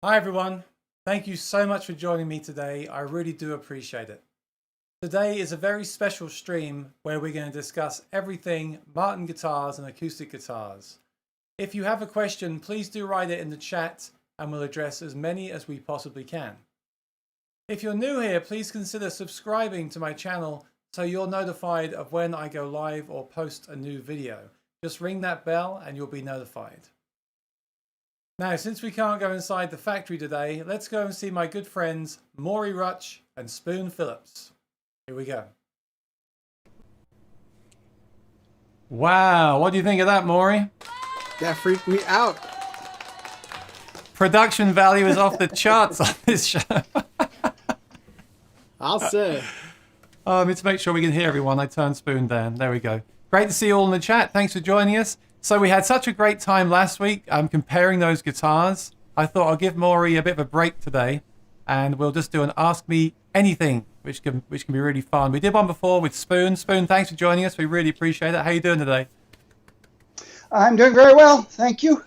Hi everyone, thank you so much for joining me today. I really do appreciate it. Today is a very special stream where we're going to discuss everything Martin guitars and acoustic guitars. If you have a question, please do write it in the chat and we'll address as many as we possibly can. If you're new here, please consider subscribing to my channel so you're notified of when I go live or post a new video. Just ring that bell and you'll be notified. Now, since we can't go inside the factory today, let's go and see my good friends Maury Rutch and Spoon Phillips. Here we go. Wow, what do you think of that, Maury? That freaked me out. Production value is off the charts on this show. I'll say. Let me make sure we can hear everyone. I turned Spoon down. There we go. Great to see you all in the chat. Thanks for joining us. So we had such a great time last week comparing those guitars. I thought I'll give Maury a bit of a break today and we'll just do an Ask Me Anything, which can be really fun. We did one before with Spoon. Spoon, thanks for joining us. We really appreciate it. How you doing today? I'm doing very well, thank you.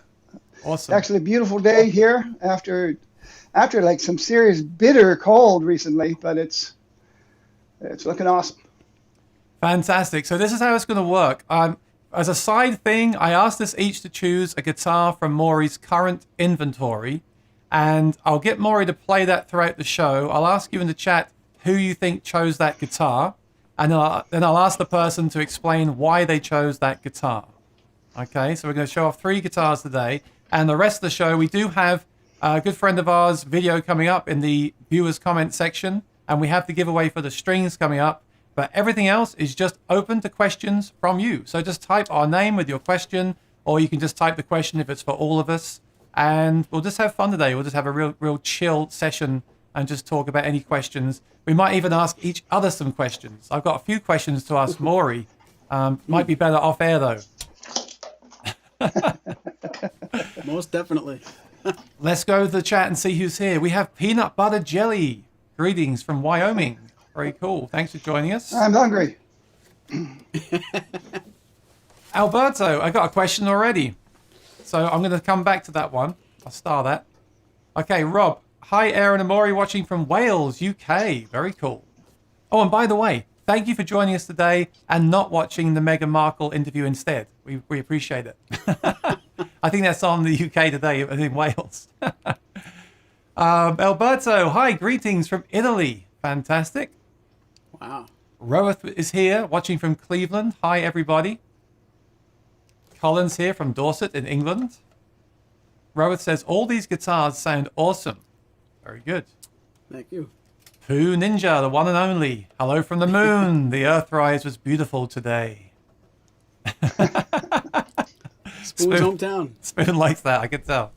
Awesome. Actually, a beautiful day here after like some serious bitter cold recently, but it's looking awesome. Fantastic. So this is how it's going to work. As a side thing, I asked us each to choose a guitar from Maury's current inventory, and I'll get Maury to play that throughout the show. I'll ask you in the chat who you think chose that guitar, and then I'll ask the person to explain why they chose that guitar. Okay, so we're going to show off 3 guitars today, and the rest of the show, we do have a good friend of ours video coming up in the viewers comment section, and we have the giveaway for the strings coming up. But everything else is just open to questions from you. So just type our name with your question, or you can just type the question if it's for all of us. And we'll just have fun today. We'll just have a real chill session and just talk about any questions. We might even ask each other some questions. I've got a few questions to ask Maury. Might be better off air though. Most definitely. Let's go to the chat and see who's here. We have Peanut Butter Jelly. Greetings from Wyoming. Very cool. Thanks for joining us. I'm hungry. Alberto, I got a question already. So I'm going to come back to that one. I'll star that. Okay, Rob. Hi, Aaron and Maury watching from Wales, UK. Very cool. Oh, and by the way, thank you for joining us today and not watching the Meghan Markle interview instead. We appreciate it. I think that's on the UK today in Wales. Alberto, hi, greetings from Italy. Fantastic. Wow. Roeth is here, watching from Cleveland. Hi, everybody. Colin's here from Dorset in England. Roeth says, all these guitars sound awesome. Very good. Thank you. Pooh Ninja, the one and only. Hello from the moon. The Earthrise was beautiful today. Spoon's hometown. Spoon likes that, I can tell.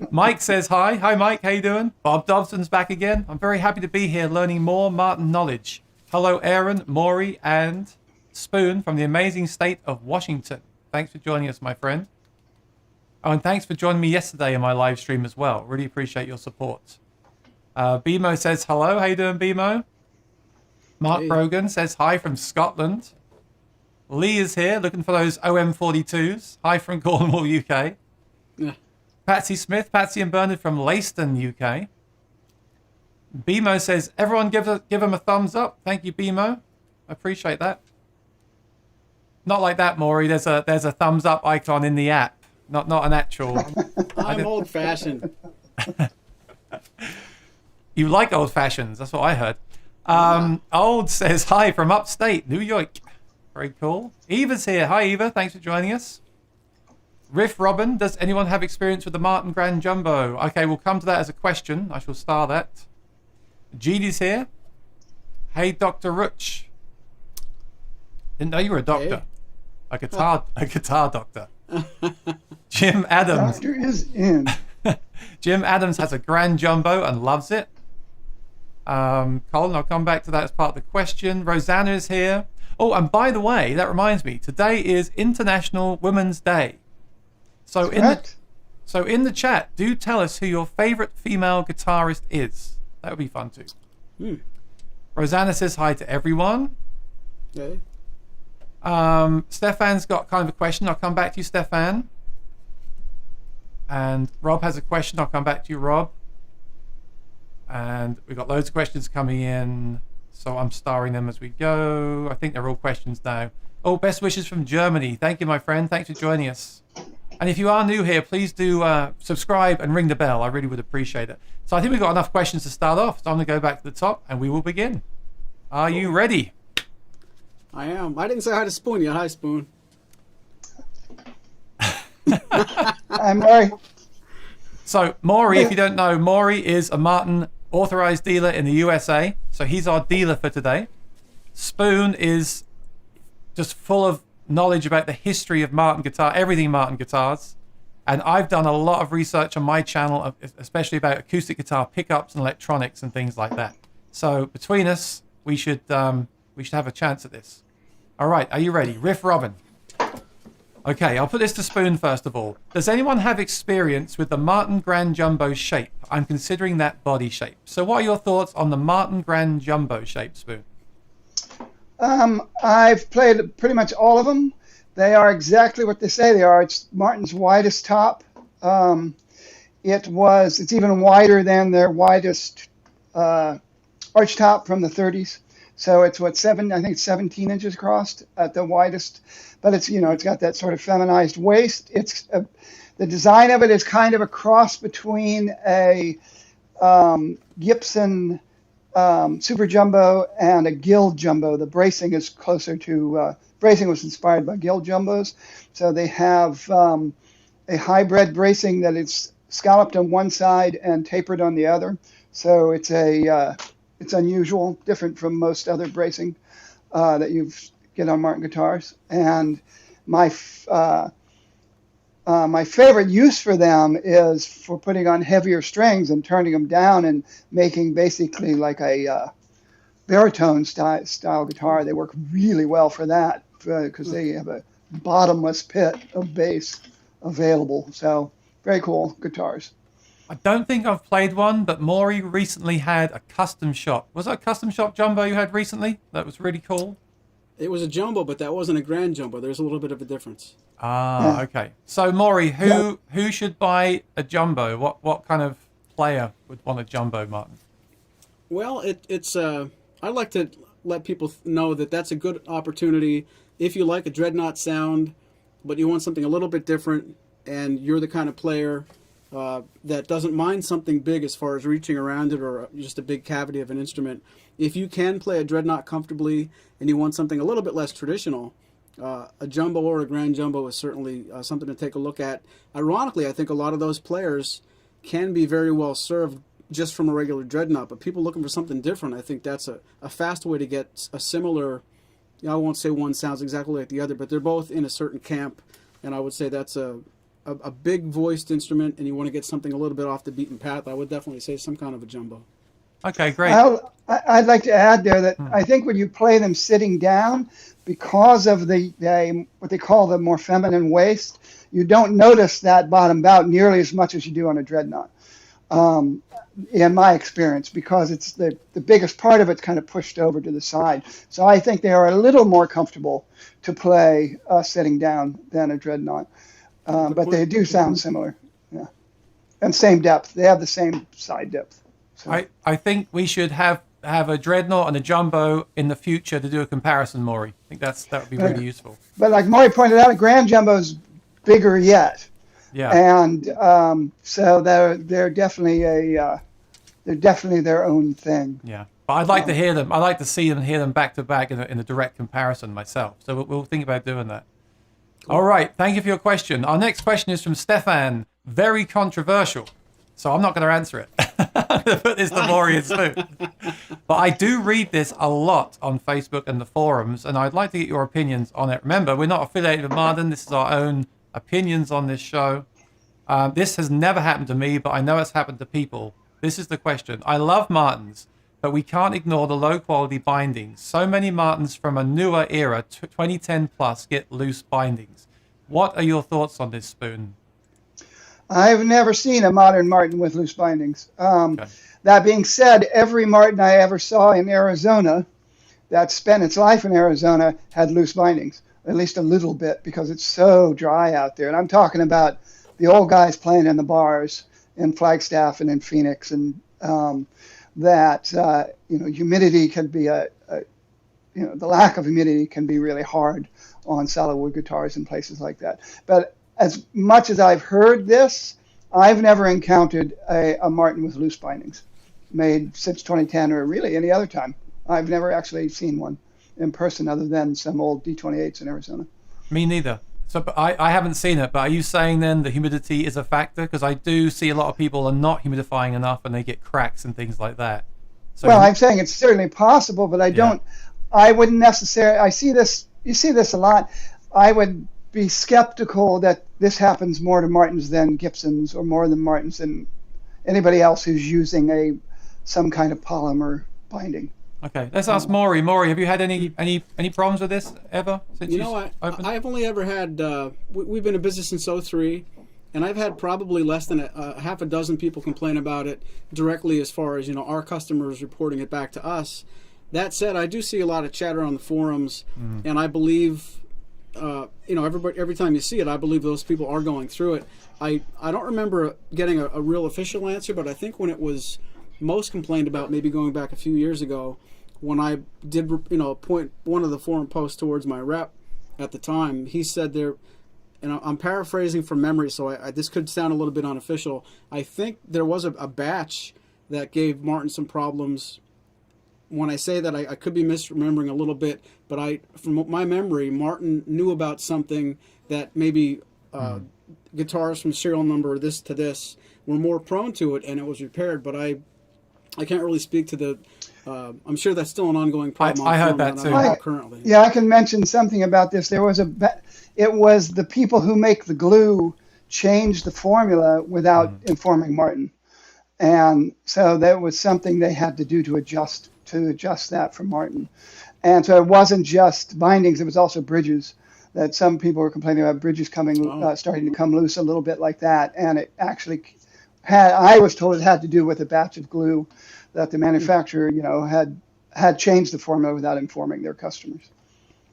Mike says hi. Hi, Mike. How you doing? Bob Dobson's back again. I'm very happy to be here learning more Martin knowledge. Hello, Aaron, Maury, and Spoon from the amazing state of Washington. Thanks for joining us, my friend. Oh, and thanks for joining me yesterday in my live stream as well. Really appreciate your support. Bimo says hello. How you doing, Bimo? Mark Brogan says hi from Scotland. Lee is here looking for those OM42s. Hi from Cornwall, UK. Yeah. Patsy Smith, Patsy and Bernard from Leiston, UK. Bimo says, everyone give him a thumbs up. Thank you, Bimo. I appreciate that. Not like that, Maury. There's a thumbs up icon in the app, not an actual. I'm old fashioned. You like old fashions. That's what I heard. Old says hi from upstate New York. Very cool. Eva's here. Hi, Eva. Thanks for joining us. Riff Robin, does anyone have experience with the Martin Grand Jumbo? Okay, we'll come to that as a question. I shall star that. Jeannie's here. Hey, Dr. Rutch. Didn't know you were a doctor. Hey. A guitar doctor. Jim Adams. Doctor is in. Jim Adams has a Grand Jumbo and loves it. Colin, I'll come back to that as part of the question. Rosanna is here. Oh, and by the way, that reminds me, today is International Women's Day. So in the chat, do tell us who your favorite female guitarist is. That would be fun too. Rosanna says hi to everyone. Okay. Stefan's got kind of a question. I'll come back to you, Stefan. And Rob has a question. I'll come back to you, Rob. And we've got loads of questions coming in, so I'm starring them as we go. I think they're all questions now. Oh, best wishes from Germany. Thank you, my friend. Thanks for joining us. And if you are new here, please do subscribe and ring the bell. I really would appreciate it. So I think we've got enough questions to start off. So I'm going to go back to the top, and we will begin. Are you ready? I am. I didn't say hi to Spoon yet. Hi, Spoon. I'm Maury. So Maury, if you don't know, Maury is a Martin authorized dealer in the USA. So he's our dealer for today. Spoon is just full of knowledge about the history of Martin guitar, everything Martin guitars. And I've done a lot of research on my channel, especially about acoustic guitar pickups and electronics and things like that. So between us, we should have a chance at this. All right, are you ready? Riff Robin. Okay, I'll put this to Spoon first of all. Does anyone have experience with the Martin Grand Jumbo shape? I'm considering that body shape. So what are your thoughts on the Martin Grand Jumbo shape, Spoon? I've played pretty much all of them. They are exactly what they say they are. It's Martin's widest top. It's even wider than their widest arch top from the 30s. So it's I think it's 17 inches across at the widest. But it's got that sort of feminized waist. The design of it is kind of a cross between a Gibson Super Jumbo and a Guild Jumbo. The bracing is closer to bracing was inspired by Guild Jumbos. So they have a hybrid bracing that is scalloped on one side and tapered on the other. So it's unusual, different from most other bracing that you get on Martin guitars. And my favorite use for them is for putting on heavier strings and turning them down and making basically like a baritone style guitar. They work really well for that because they have a bottomless pit of bass available. So very cool guitars. I don't think I've played one, but Maury recently had a custom shop. Was that a custom shop jumbo you had recently? That was really cool. It was a jumbo, but that wasn't a grand jumbo. There's a little bit of a difference. Ah, okay. So Maury, who should buy a jumbo? What kind of player would want a jumbo, Martin? Well, I'd like to let people know that that's a good opportunity if you like a Dreadnought sound, but you want something a little bit different, and you're the kind of player that doesn't mind something big as far as reaching around it or just a big cavity of an instrument. If you can play a Dreadnought comfortably and you want something a little bit less traditional, a jumbo or a grand jumbo is certainly something to take a look at. Ironically, I think a lot of those players can be very well served just from a regular Dreadnought, but people looking for something different, I think that's a fast way to get a similar, I won't say one sounds exactly like the other, but they're both in a certain camp, and I would say that's a big voiced instrument, and you want to get something a little bit off the beaten path, I would definitely say some kind of a jumbo. Okay, great. I'd like to add there that I think when you play them sitting down, because of the what they call the more feminine waist, you don't notice that bottom bout nearly as much as you do on a Dreadnought, in my experience, because it's the biggest part of it's kind of pushed over to the side. So I think they are a little more comfortable to play sitting down than a Dreadnought. But they do sound similar, yeah, and same depth. They have the same side depth. So. I think we should have a Dreadnought and a jumbo in the future to do a comparison, Maury. I think that would be really useful. But like Maury pointed out, a grand jumbo's bigger yet. Yeah. And so they're definitely their own thing. Yeah. But I'd like to hear them. I'd like to see them and hear them back to back in a direct comparison myself. So we'll think about doing that. All right. Thank you for your question. Our next question is from Stefan. Very controversial. So I'm not going to answer it. I'm going to put this to Maury and Spoon. But I do read this a lot on Facebook and the forums, and I'd like to get your opinions on it. Remember, we're not affiliated with Martin. This is our own opinions on this show. This has never happened to me, but I know it's happened to people. This is the question. I love Martins, but we can't ignore the low-quality bindings. So many Martins from a newer era, 2010 plus, get loose bindings. What are your thoughts on this, Spoon? I've never seen a modern Martin with loose bindings. Okay. That being said, every Martin I ever saw in Arizona that spent its life in Arizona had loose bindings, at least a little bit, because it's so dry out there. And I'm talking about the old guys playing in the bars in Flagstaff and in Phoenix. And that humidity can be the lack of humidity can be really hard on solid wood guitars in places like that. But as much as I've heard this, I've never encountered a Martin with loose bindings made since 2010 or really any other time. I've never actually seen one in person other than some old D28s in Arizona. Me neither. So but I haven't seen it, but are you saying then the humidity is a factor? Because I do see a lot of people are not humidifying enough and they get cracks and things like that. So well, I'm saying it's certainly possible, but I wouldn't necessarily, you see this a lot. I would be skeptical that this happens more to Martins than Gibsons or more than Martins than anybody else who's using some kind of polymer binding. Okay, let's ask Maury. Maury, have you had any problems with this ever since I've only ever had. We've been in business since '03, and I've had probably less than a half a dozen people complain about it directly, as far as our customers reporting it back to us. That said, I do see a lot of chatter on the forums, and I believe, every time you see it, I believe those people are going through it. I don't remember getting a real official answer, but I think when it was most complained about, maybe going back a few years ago, when I did, point one of the forum posts towards my rep at the time, he said there, and I'm paraphrasing from memory, so this could sound a little bit unofficial. I think there was a batch that gave Martin some problems. When I say that, I could be misremembering a little bit, but from my memory, Martin knew about something that maybe guitars from serial number this to this were more prone to it, and it was repaired. But I can't really speak to the. I'm sure that's still an ongoing problem. I heard that too. Currently. Yeah, I can mention something about this. There was it was the people who make the glue changed the formula without informing Martin, and so that was something they had to do to adjust that for Martin. And so it wasn't just bindings; it was also bridges. That some people were complaining about bridges starting to come loose a little bit like that, and it actually I was told it had to do with a batch of glue that the manufacturer, had changed the formula without informing their customers.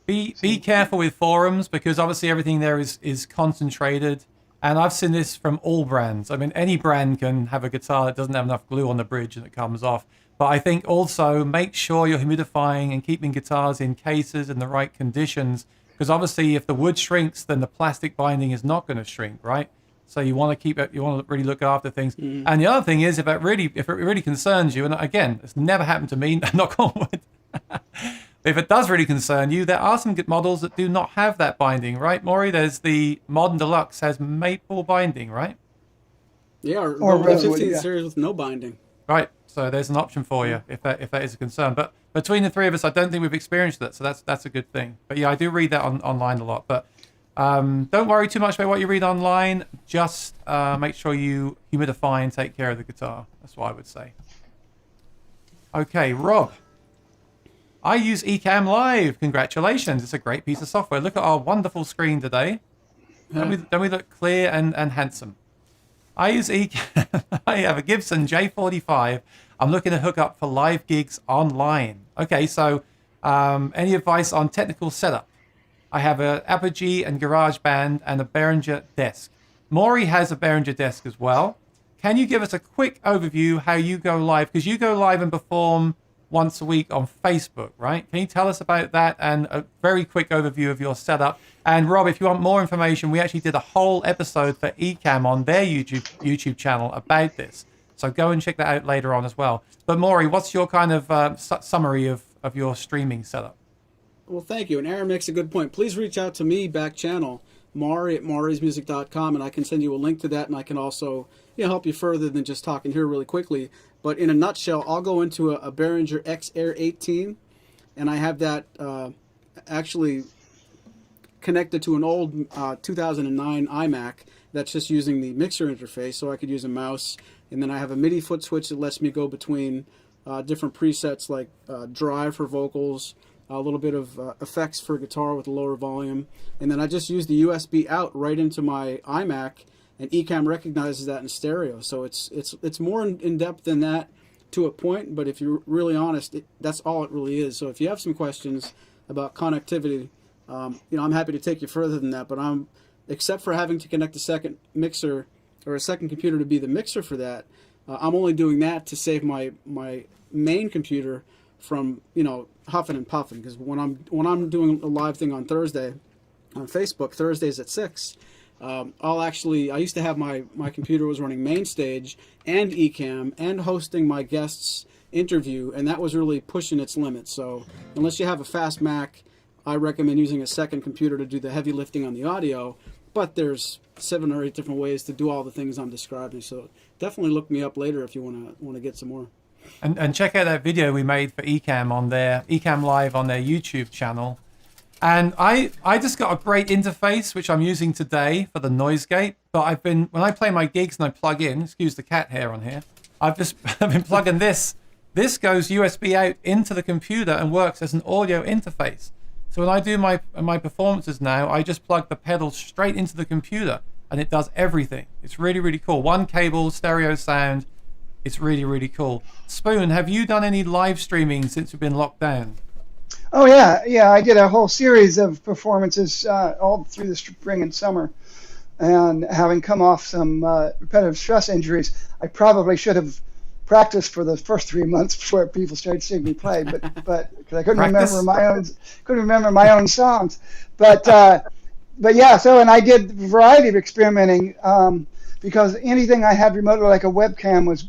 Be careful with forums, because obviously everything there is concentrated, and I've seen this from all brands. I mean, any brand can have a guitar that doesn't have enough glue on the bridge and it comes off. But I think also make sure you're humidifying and keeping guitars in cases in the right conditions, because obviously if the wood shrinks, then the plastic binding is not going to shrink, right? So you want to keep it. You want to really look after things. And the other thing is, if it really concerns you, and again, it's never happened to me. Knock on wood. If it does really concern you, there are some models that do not have that binding, right, Maury? There's the Modern Deluxe has maple binding, right? Yeah, or the 15 series with no binding. Right. So there's an option for you if that is a concern. But between the three of us, I don't think we've experienced that. So that's a good thing. But yeah, I do read that online a lot. But don't worry too much about what you read online. Just make sure you humidify and take care of the guitar. That's what I would say. Okay, Rob. I use Ecamm Live. Congratulations. It's a great piece of software. Look at our wonderful screen today. Don't we look clear and handsome? I use Ecamm. I have a Gibson J45. I'm looking to hook up for live gigs online. Okay, so any advice on technical setup? I have an Apogee and GarageBand and a Behringer desk. Maury has a Behringer desk as well. Can you give us a quick overview how you go live? Because you go live and perform once a week on Facebook, right? Can you tell us about that and a very quick overview of your setup? And Rob, if you want more information, we actually did a whole episode for Ecamm on their YouTube channel about this. So go and check that out later on as well. But Maury, what's your kind of summary of your streaming setup? Well, thank you. And Aaron makes a good point. Please reach out to me back channel, Maury at maurysmusic.com, and I can send you a link to that, and I can also help you further than just talking here really quickly. But in a nutshell, I'll go into a Behringer X Air 18, and I have that actually connected to an old 2009 iMac that's just using the mixer interface, so I could use a mouse. And then I have a MIDI foot switch that lets me go between different presets like drive for vocals, a little bit of effects for guitar with a lower volume. And then I just use the USB out right into my iMac, and Ecamm recognizes that in stereo. So it's more in depth than that to a point, but if you're really honest, that's all it really is. So if you have some questions about connectivity, I'm happy to take you further than that, but except for having to connect a second mixer or a second computer to be the mixer for that, I'm only doing that to save my main computer from huffing and puffing, because when I'm doing a live thing on Thursday on Facebook, Thursdays at 6, I used to have my computer was running main stage and Ecamm and hosting my guests interview, and that was really pushing its limits. So unless you have a fast Mac, I recommend using a second computer to do the heavy lifting on the audio. But there's 7 or 8 different ways to do all the things I'm describing. So definitely look me up later if you want to get some more. And check out that video we made for Ecamm Ecamm Live on their YouTube channel. And I just got a great interface, which I'm using today for the noise gate. But when I play my gigs and I plug in, excuse the cat hair on here, I've been plugging this. This goes USB out into the computer and works as an audio interface. So when I do my performances now, I just plug the pedals straight into the computer and it does everything. It's really, really cool. One cable, stereo sound. It's really, really cool. Spoon, have you done any live streaming since we've been locked down? Oh yeah. I did a whole series of performances all through the spring and summer. And having come off some repetitive stress injuries, I probably should have practiced for the first 3 months before people started seeing me play, but because I couldn't remember my own songs, but yeah. So and I did a variety of experimenting because anything I had remotely, like a webcam, was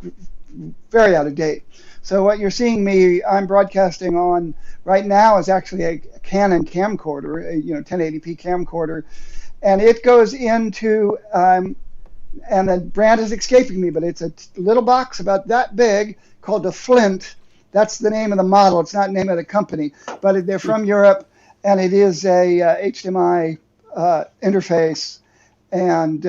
very out of date. So what you're seeing I'm broadcasting on right now is actually a Canon camcorder, a 1080p camcorder, and it goes into and the brand is escaping me, but it's a little box about that big called the Flint. That's the name of the model. It's not the name of the company, but they're from Europe, and it is a HDMI interface, and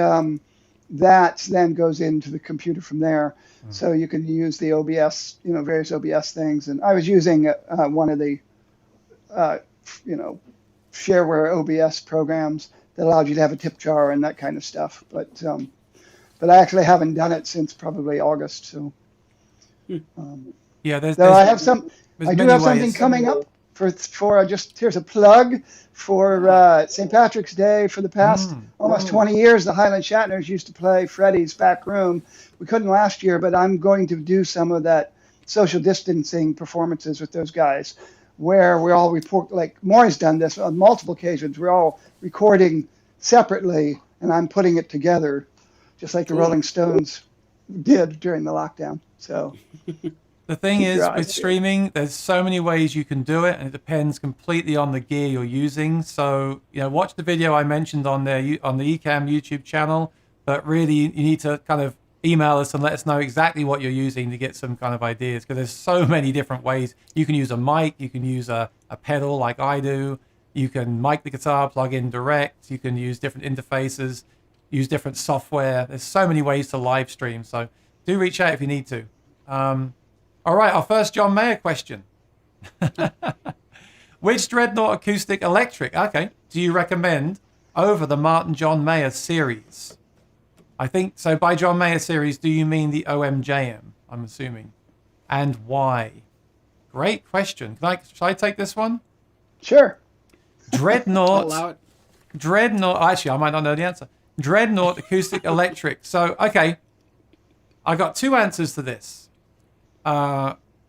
that then goes into the computer from there. So you can use the OBS, various OBS things. And I was using one of the, shareware OBS programs that allowed you to have a tip jar and that kind of stuff. But I actually haven't done it since probably August. So yeah, I have something coming up for just here's a plug for St. Patrick's Day. For the past almost 20 years, the Highland Shatners used to play Freddie's Back Room. We couldn't last year, but I'm going to do some of that social distancing performances with those guys, where we all report, like Maury's done this on multiple occasions. We're all recording separately, and I'm putting it together, just like the Rolling Stones did during the lockdown. So the thing is, with streaming, there's so many ways you can do it, and it depends completely on the gear you're using. So, watch the video I mentioned on the Ecamm YouTube channel, but really you need to kind of email us and let us know exactly what you're using to get some kind of ideas, because there's so many different ways. You can use a mic, you can use a pedal like I do, you can mic the guitar, plug in direct, you can use different interfaces, use different software. There's so many ways to live stream, so do reach out if you need to. All right, our first John Mayer question. Which Dreadnought acoustic electric, do you recommend over the Martin John Mayer series? I think, so by John Mayer series, do you mean the OMJM, I'm assuming? And why? Great question. Shall I take this one? Sure. Dreadnought. Actually, I might not know the answer. Dreadnought acoustic electric. So, I got 2 answers to this.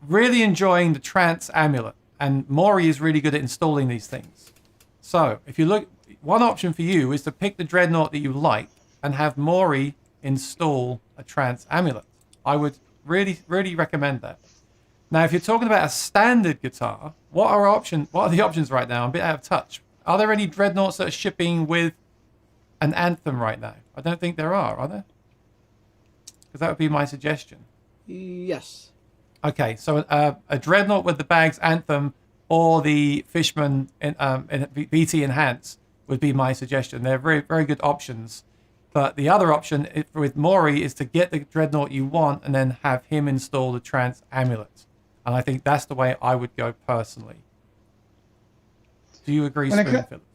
Really enjoying the Trance Amulet, and Maury is really good at installing these things. So, if you look, one option for you is to pick the Dreadnought that you like and have Maury install a Trance Amulet. I would really, really recommend that. Now, if you're talking about a standard guitar, what are the options right now? I'm a bit out of touch. Are there any Dreadnoughts that are shipping with an Anthem right now? I don't think there are there? Because that would be my suggestion. Yes. Okay, so a Dreadnought with the Bags Anthem or the Fishman BT Enhance would be my suggestion. They're very, very good options. But the other option with Maury is to get the Dreadnought you want and then have him install the Trance Amulet. And I think that's the way I would go personally. Do you agree, Spoon Phillips?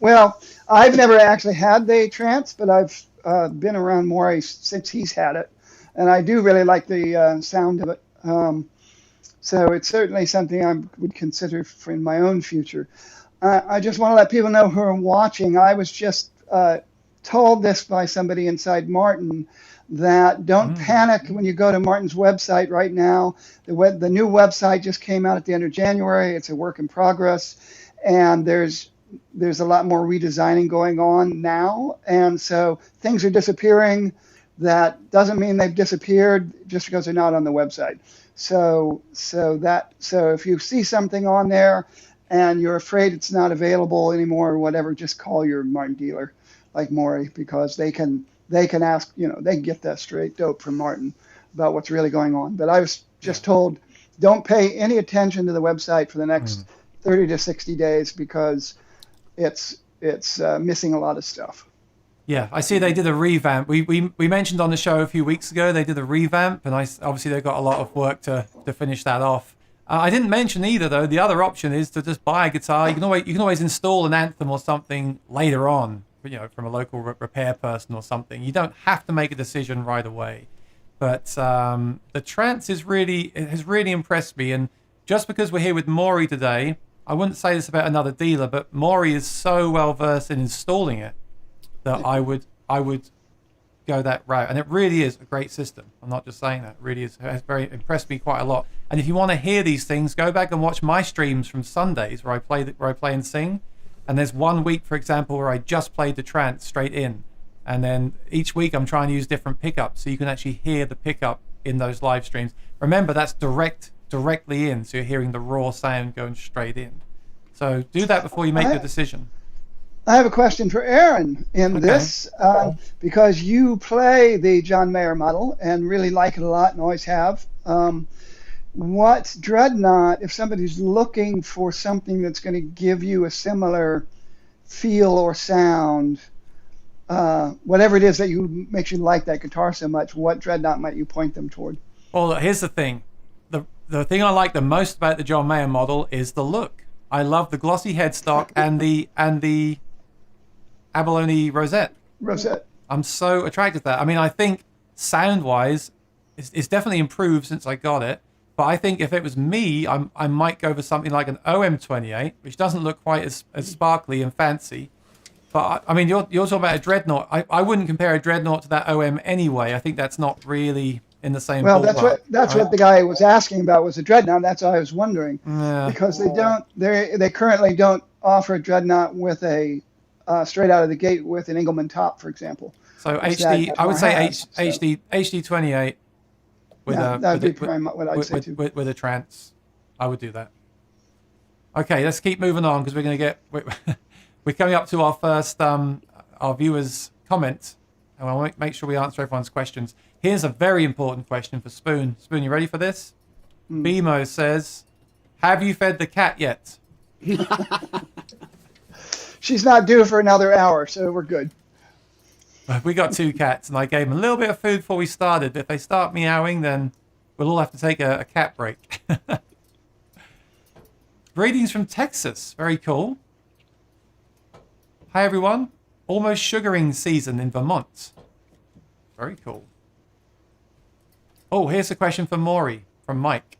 Well, I've never actually had the Trance, but I've been around Maury since he's had it. And I do really like the sound of it. So it's certainly something I would consider in my own future. I just want to let people know who are watching. I was just told this by somebody inside Martin, that don't panic when you go to Martin's website right now. The new website just came out at the end of January. It's a work in progress, and there's a lot more redesigning going on now, and so things are disappearing. That doesn't mean they've disappeared just because they're not on the website. So if you see something on there and you're afraid it's not available anymore or whatever, just call your Martin dealer like Maury, because they can ask, they can get that straight dope from Martin about what's really going on. But I was just told, don't pay any attention to the website for the next 30 to 60 days because it's missing a lot of stuff. Yeah, I see they did a revamp. We mentioned on the show a few weeks ago they did a revamp, and obviously they've got a lot of work to finish that off. I didn't mention either, though, the other option is to just buy a guitar. You can always install an Anthem or something later on, from a local repair person or something. You don't have to make a decision right away. But the Trance has really impressed me, and just because we're here with Maury today, I wouldn't say this about another dealer, but Maury is so well versed in installing it that I would go that route. And it really is a great system. I'm not just saying that. It really is. It has very impressed me quite a lot. And if you want to hear these things, go back and watch my streams from Sundays where I play and sing. And there's one week, for example, where I just played the Trance straight in. And then each week I'm trying to use different pickups so you can actually hear the pickup in those live streams. Remember, that's directly in, so you're hearing the raw sound going straight in. So do that before you make your decision. I have a question for Aaron in this, because you play the John Mayer model and really like it a lot and always have. What Dreadnought, if somebody's looking for something that's going to give you a similar feel or sound, whatever it is that makes you like that guitar so much, what Dreadnought might you point them toward? Well, here's the thing. The thing I like the most about the John Mayer model is the look. I love the glossy headstock and the abalone rosette. I'm so attracted to that. I mean, I think sound-wise, it's definitely improved since I got it. But I think if it was me, I might go for something like an OM28, which doesn't look quite as sparkly and fancy. But, I mean, you're talking about a Dreadnought. I wouldn't compare a Dreadnought to that OM anyway. I think that's not really in the same ballpark. That's what the guy was asking about, was a Dreadnought. That's what I was wondering. Yeah. Because they currently don't offer a Dreadnought with a straight out of the gate with an Engelmann top, for example. So I would say HD28 with with a Trance. I would do that. Okay, let's keep moving on because we're coming up to our first our viewers' comment, and I want to make sure we answer everyone's questions. Here's a very important question for Spoon. Spoon, you ready for this? BMO says, "Have you fed the cat yet?" She's not due for another hour, so we're good. We got 2 cats, and I gave them a little bit of food before we started. But if they start meowing, then we'll all have to take a cat break. Greetings from Texas. Very cool. Hi, everyone. Almost sugaring season in Vermont. Very cool. Oh, here's a question for Maury from Mike.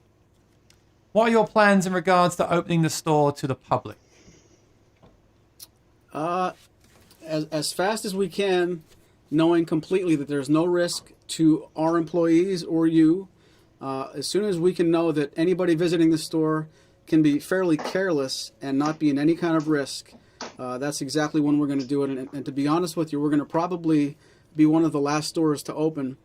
What are your plans in regards to opening the store to the public? As fast as we can, knowing completely that there's no risk to our employees or you. As soon as we can know that anybody visiting the store can be fairly careless and not be in any kind of risk, that's exactly when we're going to do it. And to be honest with you, we're going to probably be one of the last stores to open.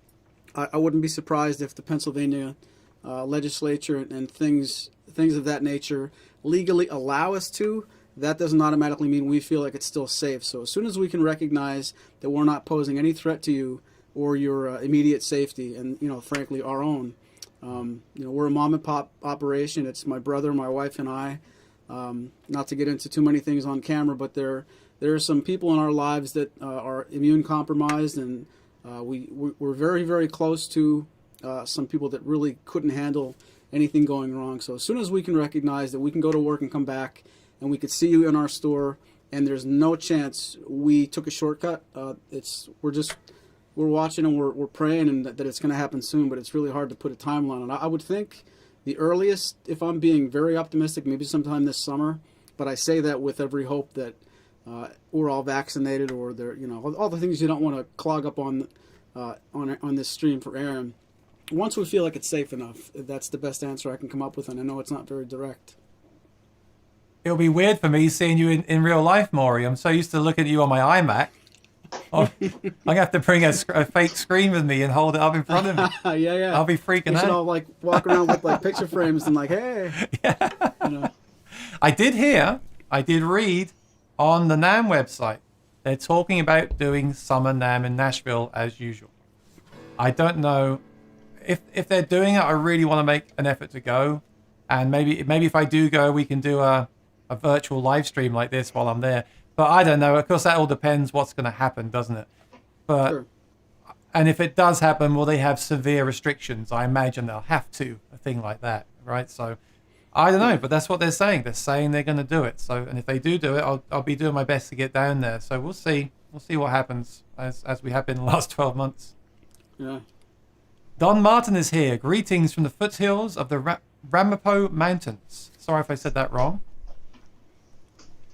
I wouldn't be surprised if the Pennsylvania legislature and things of that nature legally allow us to. That doesn't automatically mean we feel like it's still safe. So as soon as we can recognize that we're not posing any threat to you or your immediate safety, and frankly our own, we're a mom and pop operation. It's my brother, my wife, and I. Not to get into too many things on camera, but there are some people in our lives that are immune compromised, and we're very, very close to some people that really couldn't handle anything going wrong. So as soon as we can recognize that we can go to work and come back, and we could see you in our store, and there's no chance we took a shortcut, we're watching and we're praying and that it's going to happen soon, but it's really hard to put a timeline on. I would think the earliest, if I'm being very optimistic, maybe sometime this summer, but I say that with every hope that or all vaccinated, or they're all the things you don't want to clog up on this stream for Aaron. Once we feel like it's safe enough, that's the best answer I can come up with, and I know it's not very direct. It'll be weird for me seeing you in real life, Maury. I'm so used to looking at you on my iMac. Oh, I'm gonna have to bring a fake screen with me and hold it up in front of me. Yeah. I'll be freaking we out. should all like walk around with like picture frames and like, hey. Yeah. You know. I did read on the NAMM website, they're talking about doing Summer NAMM in Nashville as usual. I don't know if they're doing it. I really want to make an effort to go, and maybe if I do go, we can do a virtual live stream like this while I'm there. But I don't know. Of course, that all depends what's going to happen, doesn't it? But Sure. And if it does happen, will they have severe restrictions? I imagine they'll have to, a thing like that, right? So I don't know, but that's what they're saying. They're saying they're going to do it. So, and if they do it, I'll be doing my best to get down there. So we'll see. We'll see what happens as we have been the last 12 months. Yeah. Don Martin is here. Greetings from the foothills of the Ramapo Mountains. Sorry if I said that wrong.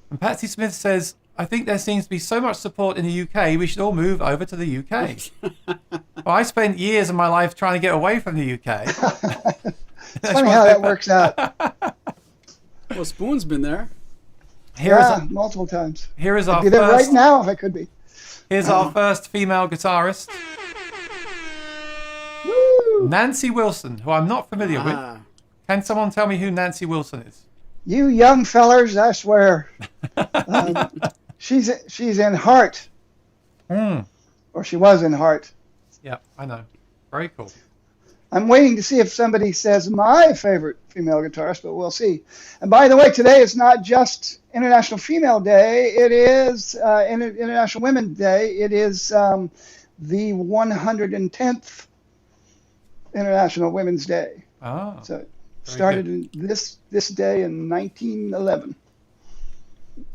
And Patsy Smith says, I think there seems to be so much support in the UK, we should all move over to the UK. Well, I spent years of my life trying to get away from the UK. It's funny how that works out. Well, Spoon's been there. Multiple times. Here is I'd our be there first, right now if I could be. Here's our first female guitarist, Woo! Nancy Wilson, who I'm not familiar with. Can someone tell me who Nancy Wilson is? You young fellers, I swear. She's in Heart. Or she was in Heart. Yeah, I know. Very cool. I'm waiting to see if somebody says my favorite female guitarist, but we'll see. And by the way, today is not just International Female Day. It is International Women's Day. It is the 110th International Women's Day. Ah, So it started in this day in 1911.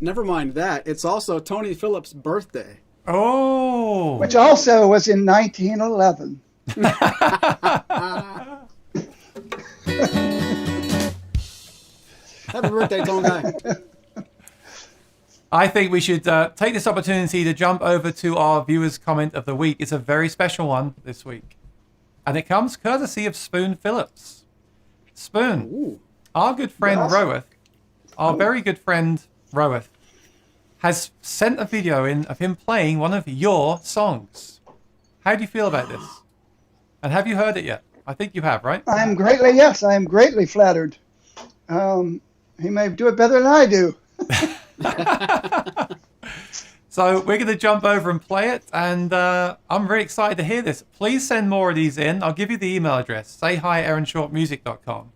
Never mind that. It's also Tony Phillips' birthday. Oh. Which also was in 1911. Happy birthday, Tone Guy. I think we should take this opportunity to jump over to our viewers' comment of the week. It's a very special one this week. And it comes courtesy of Spoon Phillips. Spoon, Ooh. our good friend Yes. Roeth, our very good friend Roeth, has sent a video in of him playing one of your songs. How do you feel about this? And have you heard it yet? I think you have, right? I am greatly flattered. He may do it better than I do. So we're going to jump over and play it, and I'm really excited to hear this. Please send more of these in. I'll give you the email address, sayhiaaronshortmusic.com.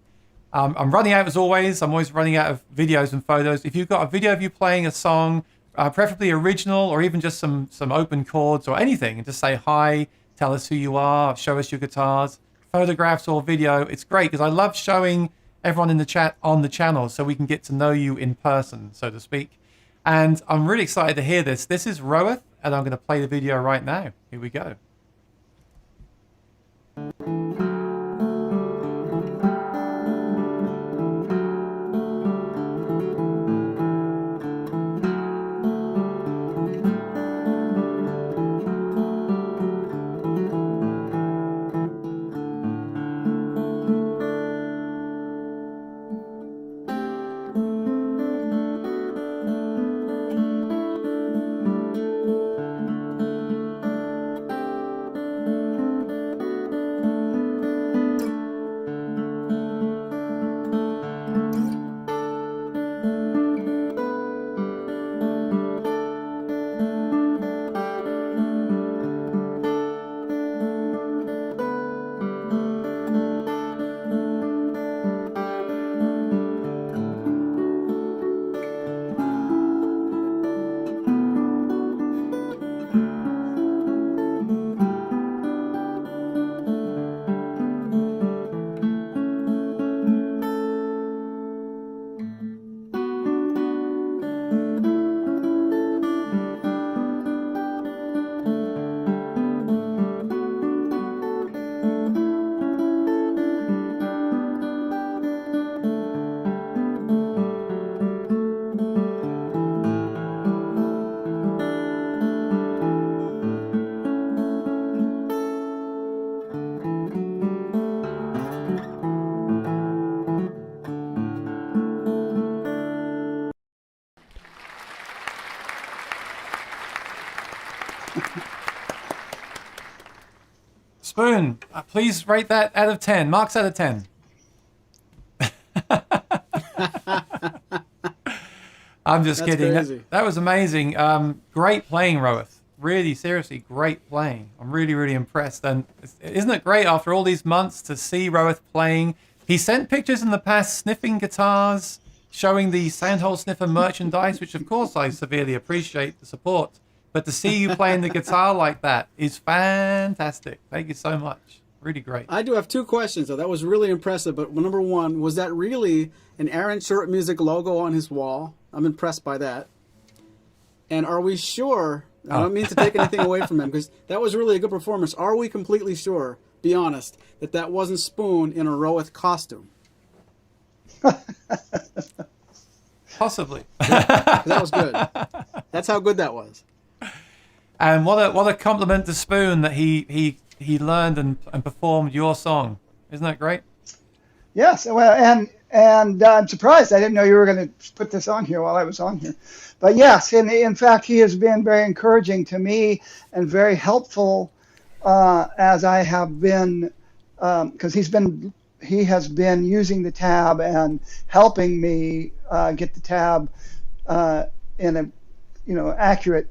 I'm running out as always. I'm always running out of videos and photos. If you've got a video of you playing a song, preferably original or even just some open chords or anything, and just say hi, tell us who you are, show us your guitars, photographs or video. It's great because I love showing everyone in the chat on the channel so we can get to know you in person, so to speak. And I'm really excited to hear this. This is Roeth, and I'm going to play the video right now. Here we go. Spoon, please rate that out of 10. Marks out of 10. I'm just That's kidding. crazy. That was amazing. Great playing, Roeth. Really, seriously, great playing. I'm really, really impressed. And isn't it great after all these months to see Roeth playing? He sent pictures in the past sniffing guitars, showing the Sandhole Sniffer merchandise, which of course I severely appreciate the support. But to see you playing the guitar like that is fantastic. Thank you so much. Really great. I do have two questions, though. That was really impressive. But number one, was that really an Aaron Short Music logo on his wall? I'm impressed by that. And are we sure? I don't mean to take anything away from him, because that was really a good performance. Are we completely sure, be honest, that that wasn't Spoon in a Roeth costume? Possibly. That was good. That's how good that was. And what a compliment to Spoon that he learned and performed your song. Isn't that great? Yes, well, and I'm surprised. I didn't know you were going to put this on here while I was on here. But yes, in fact, he has been very encouraging to me and very helpful as I have been, because he has been using the tab and helping me get the tab in a accurate,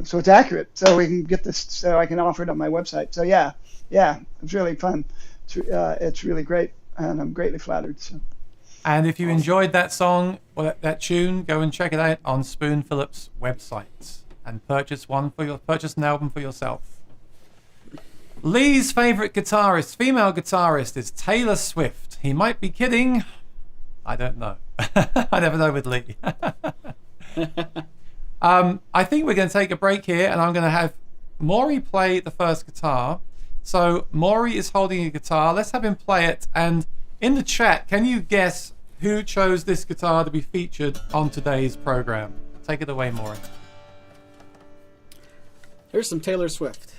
so it's accurate, so we can get this, so I can offer it on my website. So yeah, it's really fun. It's really great, and I'm greatly flattered. So. And if you enjoyed that song or that tune, go and check it out on Spoon Phillips' website and purchase an album for yourself. Lee's favorite guitarist, female guitarist, is Taylor Swift. He might be kidding. I don't know. I never know with Lee. I think we're going to take a break here, and I'm going to have Maury play the first guitar. So Maury is holding a guitar. Let's have him play it. And in the chat, can you guess who chose this guitar to be featured on today's program? Take it away, Maury. Here's some Taylor Swift.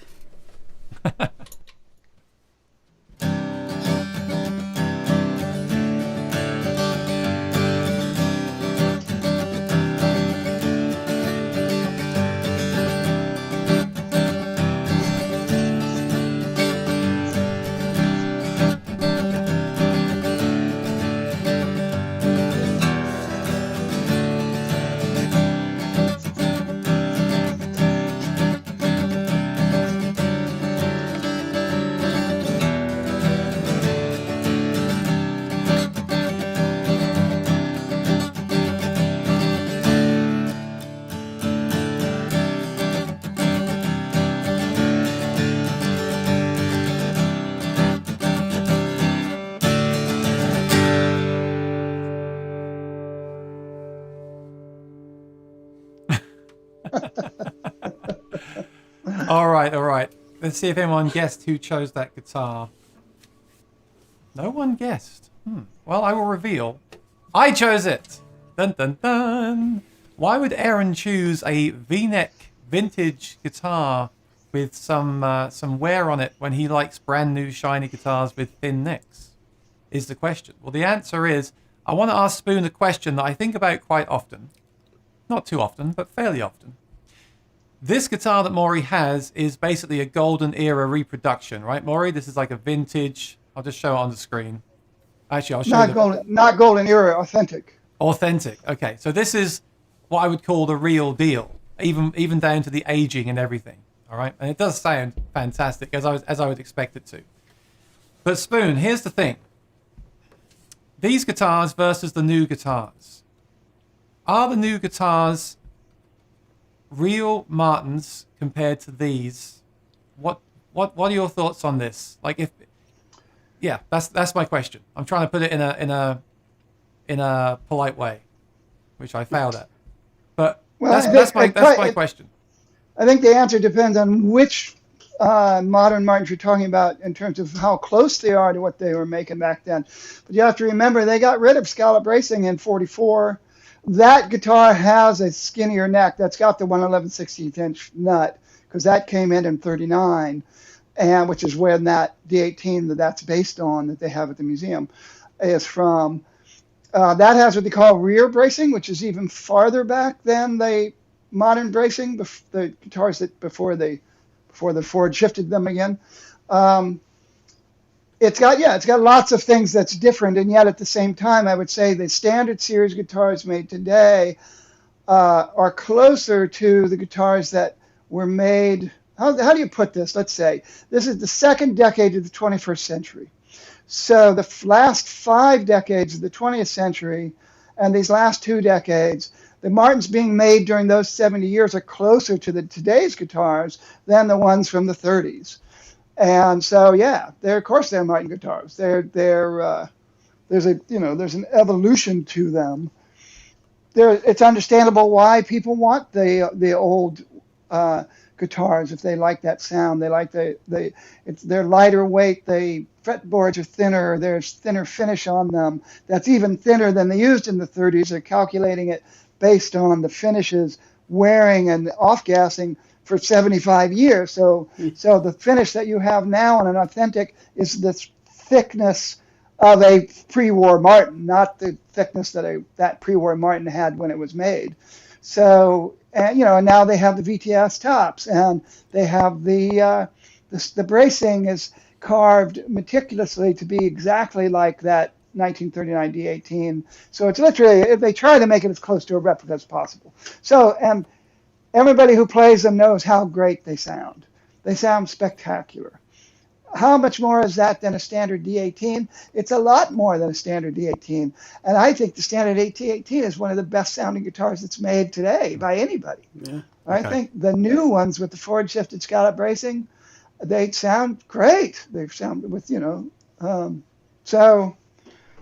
All right. Let's see if anyone guessed who chose that guitar. No one guessed. Well, I will reveal. I chose it. Dun dun dun. Why would Aaron choose a V-neck vintage guitar with some wear on it when he likes brand new shiny guitars with thin necks? Is the question. Well, the answer is I want to ask Spoon a question that I think about quite often. Not too often, but fairly often. This guitar that Maury has is basically a golden era reproduction, right, Maury? This is like a vintage. I'll just show it on the screen. Actually, I'll show you. Not golden era, authentic. Authentic. Okay, so this is what I would call the real deal, even down to the aging and everything. All right, and it does sound fantastic as I would expect it to. But Spoon, here's the thing. These guitars versus the new guitars. Are the new guitars real Martins compared to these? What are your thoughts on this? Like that's my question. I'm trying to put it in a polite way, which I failed at. But that's my question. I think the answer depends on which modern Martins you're talking about in terms of how close they are to what they were making back then. But you have to remember they got rid of scallop bracing in '44. That guitar has a skinnier neck. That's got the 1/11/16 inch nut, because that came in '39, and which is when that D18 that's based on that they have at the museum is from. That has what they call rear bracing, which is even farther back than the modern bracing, the guitars that before the Ford shifted them again. It's got lots of things that's different, and yet at the same time, I would say the standard series guitars made today are closer to the guitars that were made. How do you put this? Let's say this is the second decade of the 21st century. So the last 5 decades of the 20th century and these last 2 decades, the Martins being made during those 70 years are closer to today's guitars than the ones from the 30s. And so, yeah, of course they're Martin guitars. There's an evolution to them. It's understandable why people want the old guitars if they like that sound. They like they're lighter weight. The fretboards are thinner. There's thinner finish on them. That's even thinner than they used in the 30s. They're calculating it based on the finishes wearing and off-gassing for 75 years. So the finish that you have now on an authentic is the thickness of a pre-war Martin, not the thickness that pre-war Martin had when it was made. So, and now they have the VTS tops, and they have the bracing is carved meticulously to be exactly like that 1939 D18. So it's literally, they try to make it as close to a replica as possible. So, and everybody who plays them knows how great they sound. They sound spectacular. How much more is that than a standard D18? It's a lot more than a standard D18. And I think the standard D18 is one of the best sounding guitars that's made today by anybody. Yeah. I think the new ones with the forward shifted scallop bracing, they sound great. They sound with, so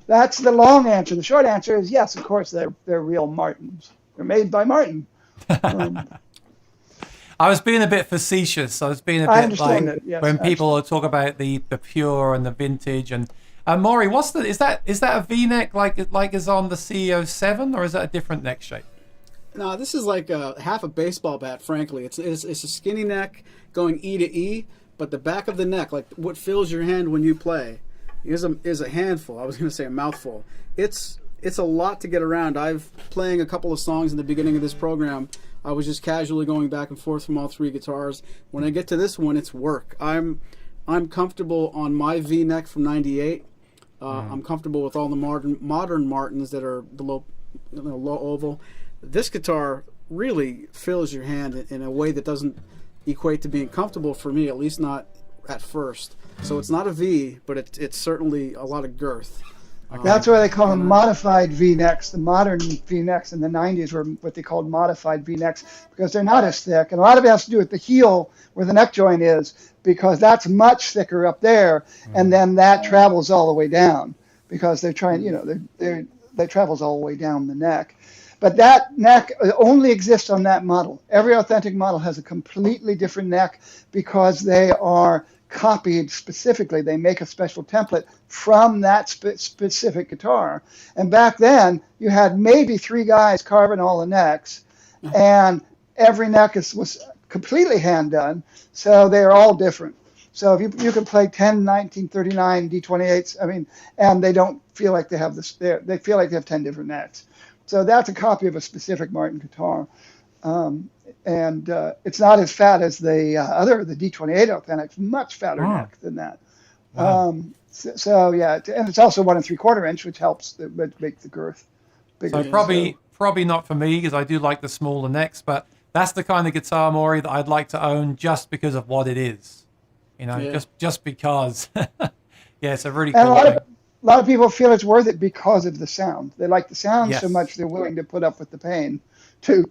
that's the long answer. The short answer is yes, of course, they're real Martins. They're made by Martin. I was being a bit facetious. I was being a bit like that, yes, when people talk about the pure and the vintage. And Maury, is that a V-neck like is on the CEO7, or is that a different neck shape? No, this is like half a baseball bat. Frankly, it's a skinny neck going E to E, but the back of the neck, like what fills your hand when you play, is a handful. I was going to say a mouthful. It's a lot to get around. I've playing a couple of songs in the beginning of this program. I was just casually going back and forth from all 3 guitars. When I get to this one, it's work. I'm comfortable on my V-neck from '98. I'm comfortable with all the modern Martins that are the low oval. This guitar really fills your hand in a way that doesn't equate to being comfortable for me, at least not at first. So it's not a V, but it's certainly a lot of girth. That's why they call them modified V-necks. The modern V-necks in the 90s were what they called modified V-necks because they're not as thick. And a lot of it has to do with the heel where the neck joint is, because that's much thicker up there, and then that travels all the way down because they're trying, they travels all the way down the neck. But that neck only exists on that model. Every authentic model has a completely different neck because they are copied specifically. They make a special template from that specific guitar. And back then, you had maybe 3 guys carving all the necks, and every neck was completely hand done. So they are all different. So if you can play 10 1939 D28s, and they don't feel like they have this. They feel like they have 10 different necks. So that's a copy of a specific Martin guitar. And it's not as fat as the D28 authentic, much fatter neck than that. Wow. So yeah, and it's also 1 3/4 inch, which helps make the girth bigger. So probably not for me because I do like the smaller necks, but that's the kind of guitar, Maury, that I'd like to own just because of what it is. Just because. Yeah, it's a really cool thing. A lot of people feel it's worth it because of the sound. They like the sound so much they're willing to put up with the pain to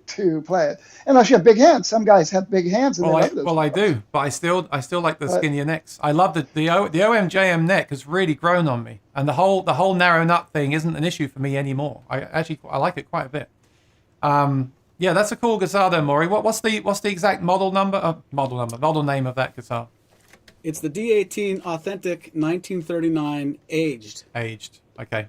play it. Unless you have big hands. Some guys have big hands. And I do, but I still like the skinnier necks. I love the OMJM neck has really grown on me, and the whole narrow nut thing isn't an issue for me anymore. I like it quite a bit. Yeah, that's a cool guitar though, Maury. What's the exact model name of that guitar? It's the D18 Authentic 1939 Aged. Aged, okay.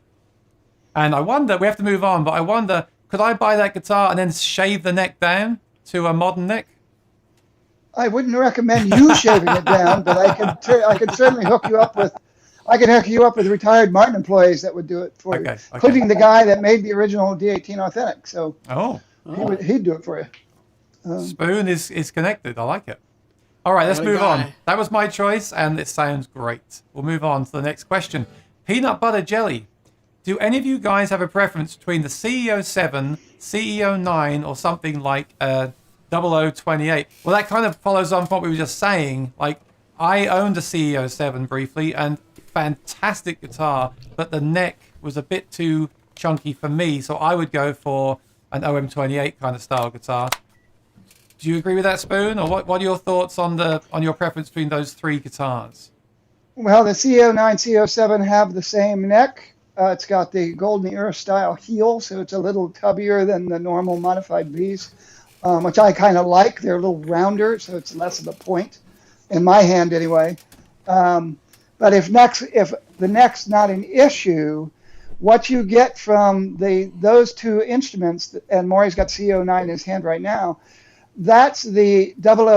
And I wonder, we have to move on, but I wonder, could I buy that guitar and then shave the neck down to a modern neck? I wouldn't recommend you shaving it down, but I can certainly hook you up with. I can hook you up with retired Martin employees that would do it for you, including the guy that made the original D18 Authentic. So he'd do it for you. Spoon is connected. I like it. All right, let's What a move guy. on. That was my choice, and it sounds great. We'll move on to the next question. Peanut butter jelly. Do any of you guys have a preference between the CEO7, CEO9, or something like 0028? Well, that kind of follows on from what we were just saying. Like, I owned a CEO7 briefly, and fantastic guitar, but the neck was a bit too chunky for me, so I would go for an OM28 kind of style guitar. Do you agree with that, Spoon, or what are your thoughts on your preference between those three guitars? Well, the CO9, CO7 have the same neck. It's got the Golden Era style heel, so it's a little tubbier than the normal modified Bs, which I kind of like. They're a little rounder, so it's less of a point, in my hand anyway. But if the neck's not an issue, what you get from those two instruments, and Maury's got CO9 in his hand right now, that's the the double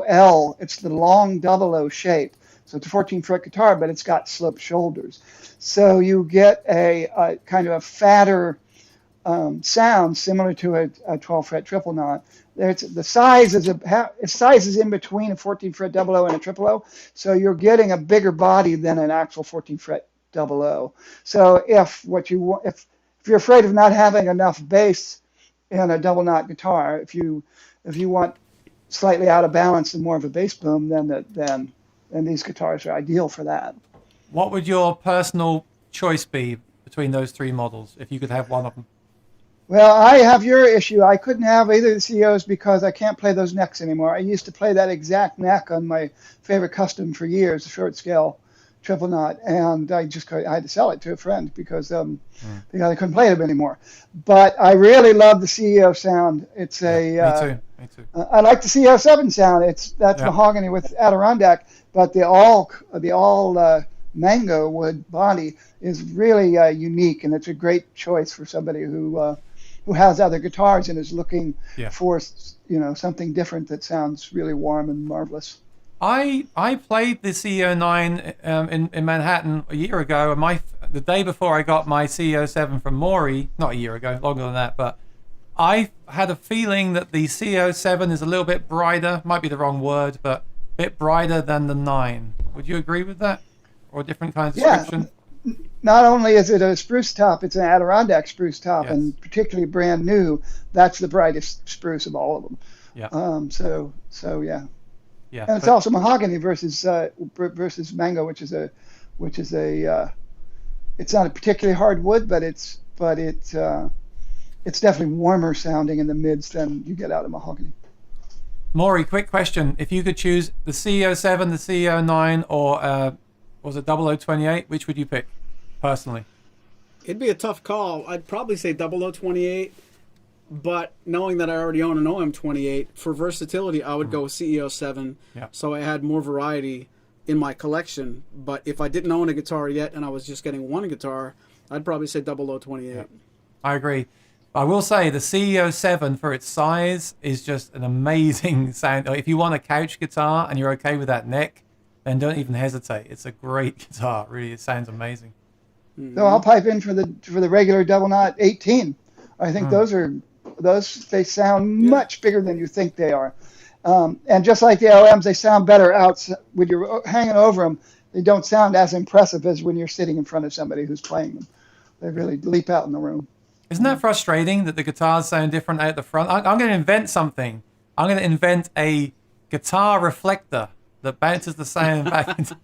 L. It's the long double O shape. So it's a 14-fret guitar, but it's got sloped shoulders. So you get a kind of a fatter sound similar to a 12-fret triple knot. The size is in between a 14-fret double O and a triple O. So you're getting a bigger body than an actual 14-fret double O. So if you're afraid of not having enough bass in a double knot guitar, if you want slightly out of balance and more of a bass boom, then these guitars are ideal for that. What would your personal choice be between those three models if you could have one of them? Well, I have your issue. I couldn't have either of the CEOs because I can't play those necks anymore. I used to play that exact neck on my favorite custom for years, the short scale triple knot, and I had to sell it to a friend because I couldn't play them anymore. But I really love the CEO sound. It's me too. I like the CO7 sound. That's mahogany with Adirondack, but the all mango wood body is really unique, and it's a great choice for somebody who has other guitars and is looking for something different that sounds really warm and marvelous. I played the CEO9 in Manhattan a year ago, and the day before I got my CEO7 from Maury, not a year ago, longer than that, but I had a feeling that the CO7 is a little bit brighter, might be the wrong word, but a bit brighter than the 9. Would you agree with that? Or a different kind of description? Yeah. Not only is it a spruce top, it's an Adirondack spruce top, and particularly brand new, that's the brightest spruce of all of them. Yeah. So yeah. Yeah. And it's also mahogany versus mango, which is a it's not a particularly hard wood, but it's definitely warmer sounding in the mids than you get out of mahogany. Maury, quick question. If you could choose the CEO7, the CEO9, or was it 0028, which would you pick, personally? It'd be a tough call. I'd probably say 0028, but knowing that I already own an OM28, for versatility, I would go with CEO7, so I had more variety in my collection. But if I didn't own a guitar yet and I was just getting one guitar, I'd probably say 0028. Yeah. I agree. I will say the CEO7 for its size is just an amazing sound. If you want a couch guitar and you're okay with that neck, then don't even hesitate. It's a great guitar. Really, it sounds amazing. So I'll pipe in for the regular double knot 18. I think they sound much bigger than you think they are. And just like the OMs, they sound better out when you're hanging over them. They don't sound as impressive as when you're sitting in front of somebody who's playing them. They really leap out in the room. Isn't that frustrating that the guitars sound different out the front? I'm going to invent something. I'm going to invent a guitar reflector that bounces the sound back into.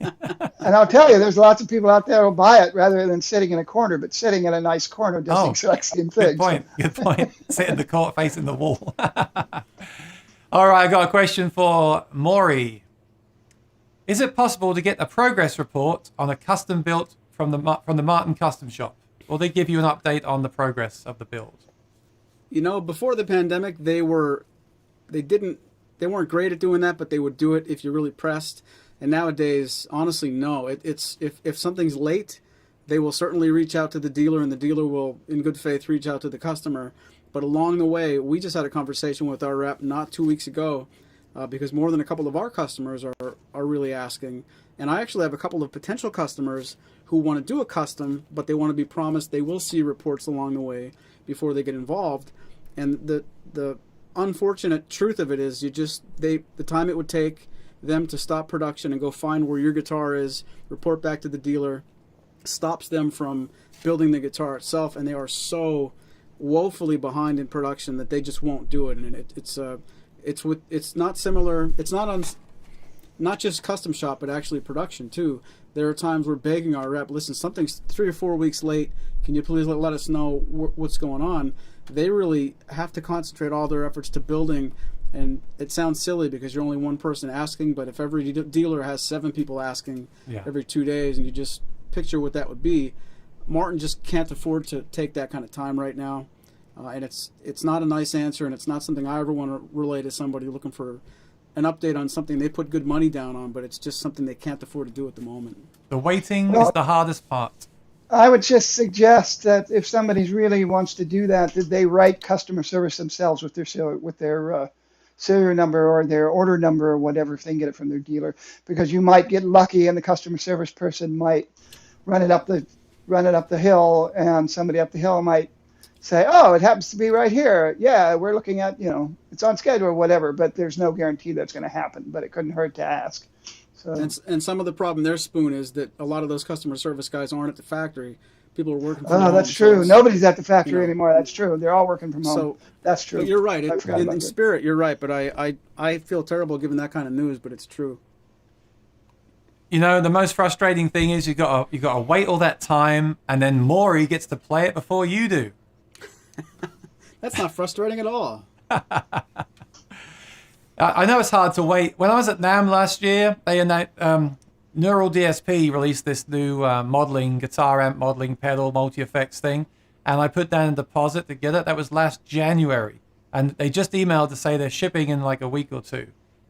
And I'll tell you, there's lots of people out there who'll buy it rather than sitting in a corner, but sitting in a nice corner does the exact same thing. Good point. Sit in the court facing the wall. All right, I got a question for Maury. Is it possible to get a progress report on a custom built from the Martin Custom Shop? Will they give you an update on the progress of the build? Before the pandemic, they weren't great at doing that, but they would do it if you're really pressed. And nowadays, honestly, no. It's if something's late, they will certainly reach out to the dealer, and the dealer will, in good faith, reach out to the customer. But along the way, we just had a conversation with our rep not 2 weeks ago, because more than a couple of our customers are really asking. And I actually have a couple of potential customers who want to do a custom, but they want to be promised they will see reports along the way before they get involved. And the unfortunate truth of it is the time it would take them to stop production and go find where your guitar is, report back to the dealer, stops them from building the guitar itself, and they are so woefully behind in production that they just won't do it. And it's not similar. It's not just custom shop, but actually production too. There are times we're begging our rep, listen, something's 3 or 4 weeks late. Can you please let us know what's going on? They really have to concentrate all their efforts to building. And it sounds silly because you're only one person asking, but if every dealer has 7 people asking every 2 days, and you just picture what that would be, Martin just can't afford to take that kind of time right now. And it's not a nice answer, and it's not something I ever want to relay to somebody looking for an update on something they put good money down on, but it's just something they can't afford to do at the moment. The waiting is the hardest part. I would just suggest that if somebody really wants to do that they write customer service themselves with their serial number or their order number or whatever, if they can get it from their dealer, because you might get lucky and the customer service person might run it up the hill, and somebody up the hill might say, oh, it happens to be right here. Yeah, we're looking at, it's on schedule or whatever, but there's no guarantee that's going to happen, but it couldn't hurt to ask. So. And some of the problem there, Spoon, is that a lot of those customer service guys aren't at the factory. People are working from home. Oh, that's true. Nobody's at the factory anymore. That's true. They're all working from home. So, that's true. But you're right. In spirit, you're right. But I feel terrible giving that kind of news, but it's true. The most frustrating thing is you got to wait all that time, and then Maury gets to play it before you do. That's not frustrating at all. I know it's hard to wait. When I was at NAMM last year, they announced Neural DSP released this new guitar amp modeling pedal multi-effects thing, and I put down a deposit to get it. That was last January, and they just emailed to say they're shipping in like a week or two.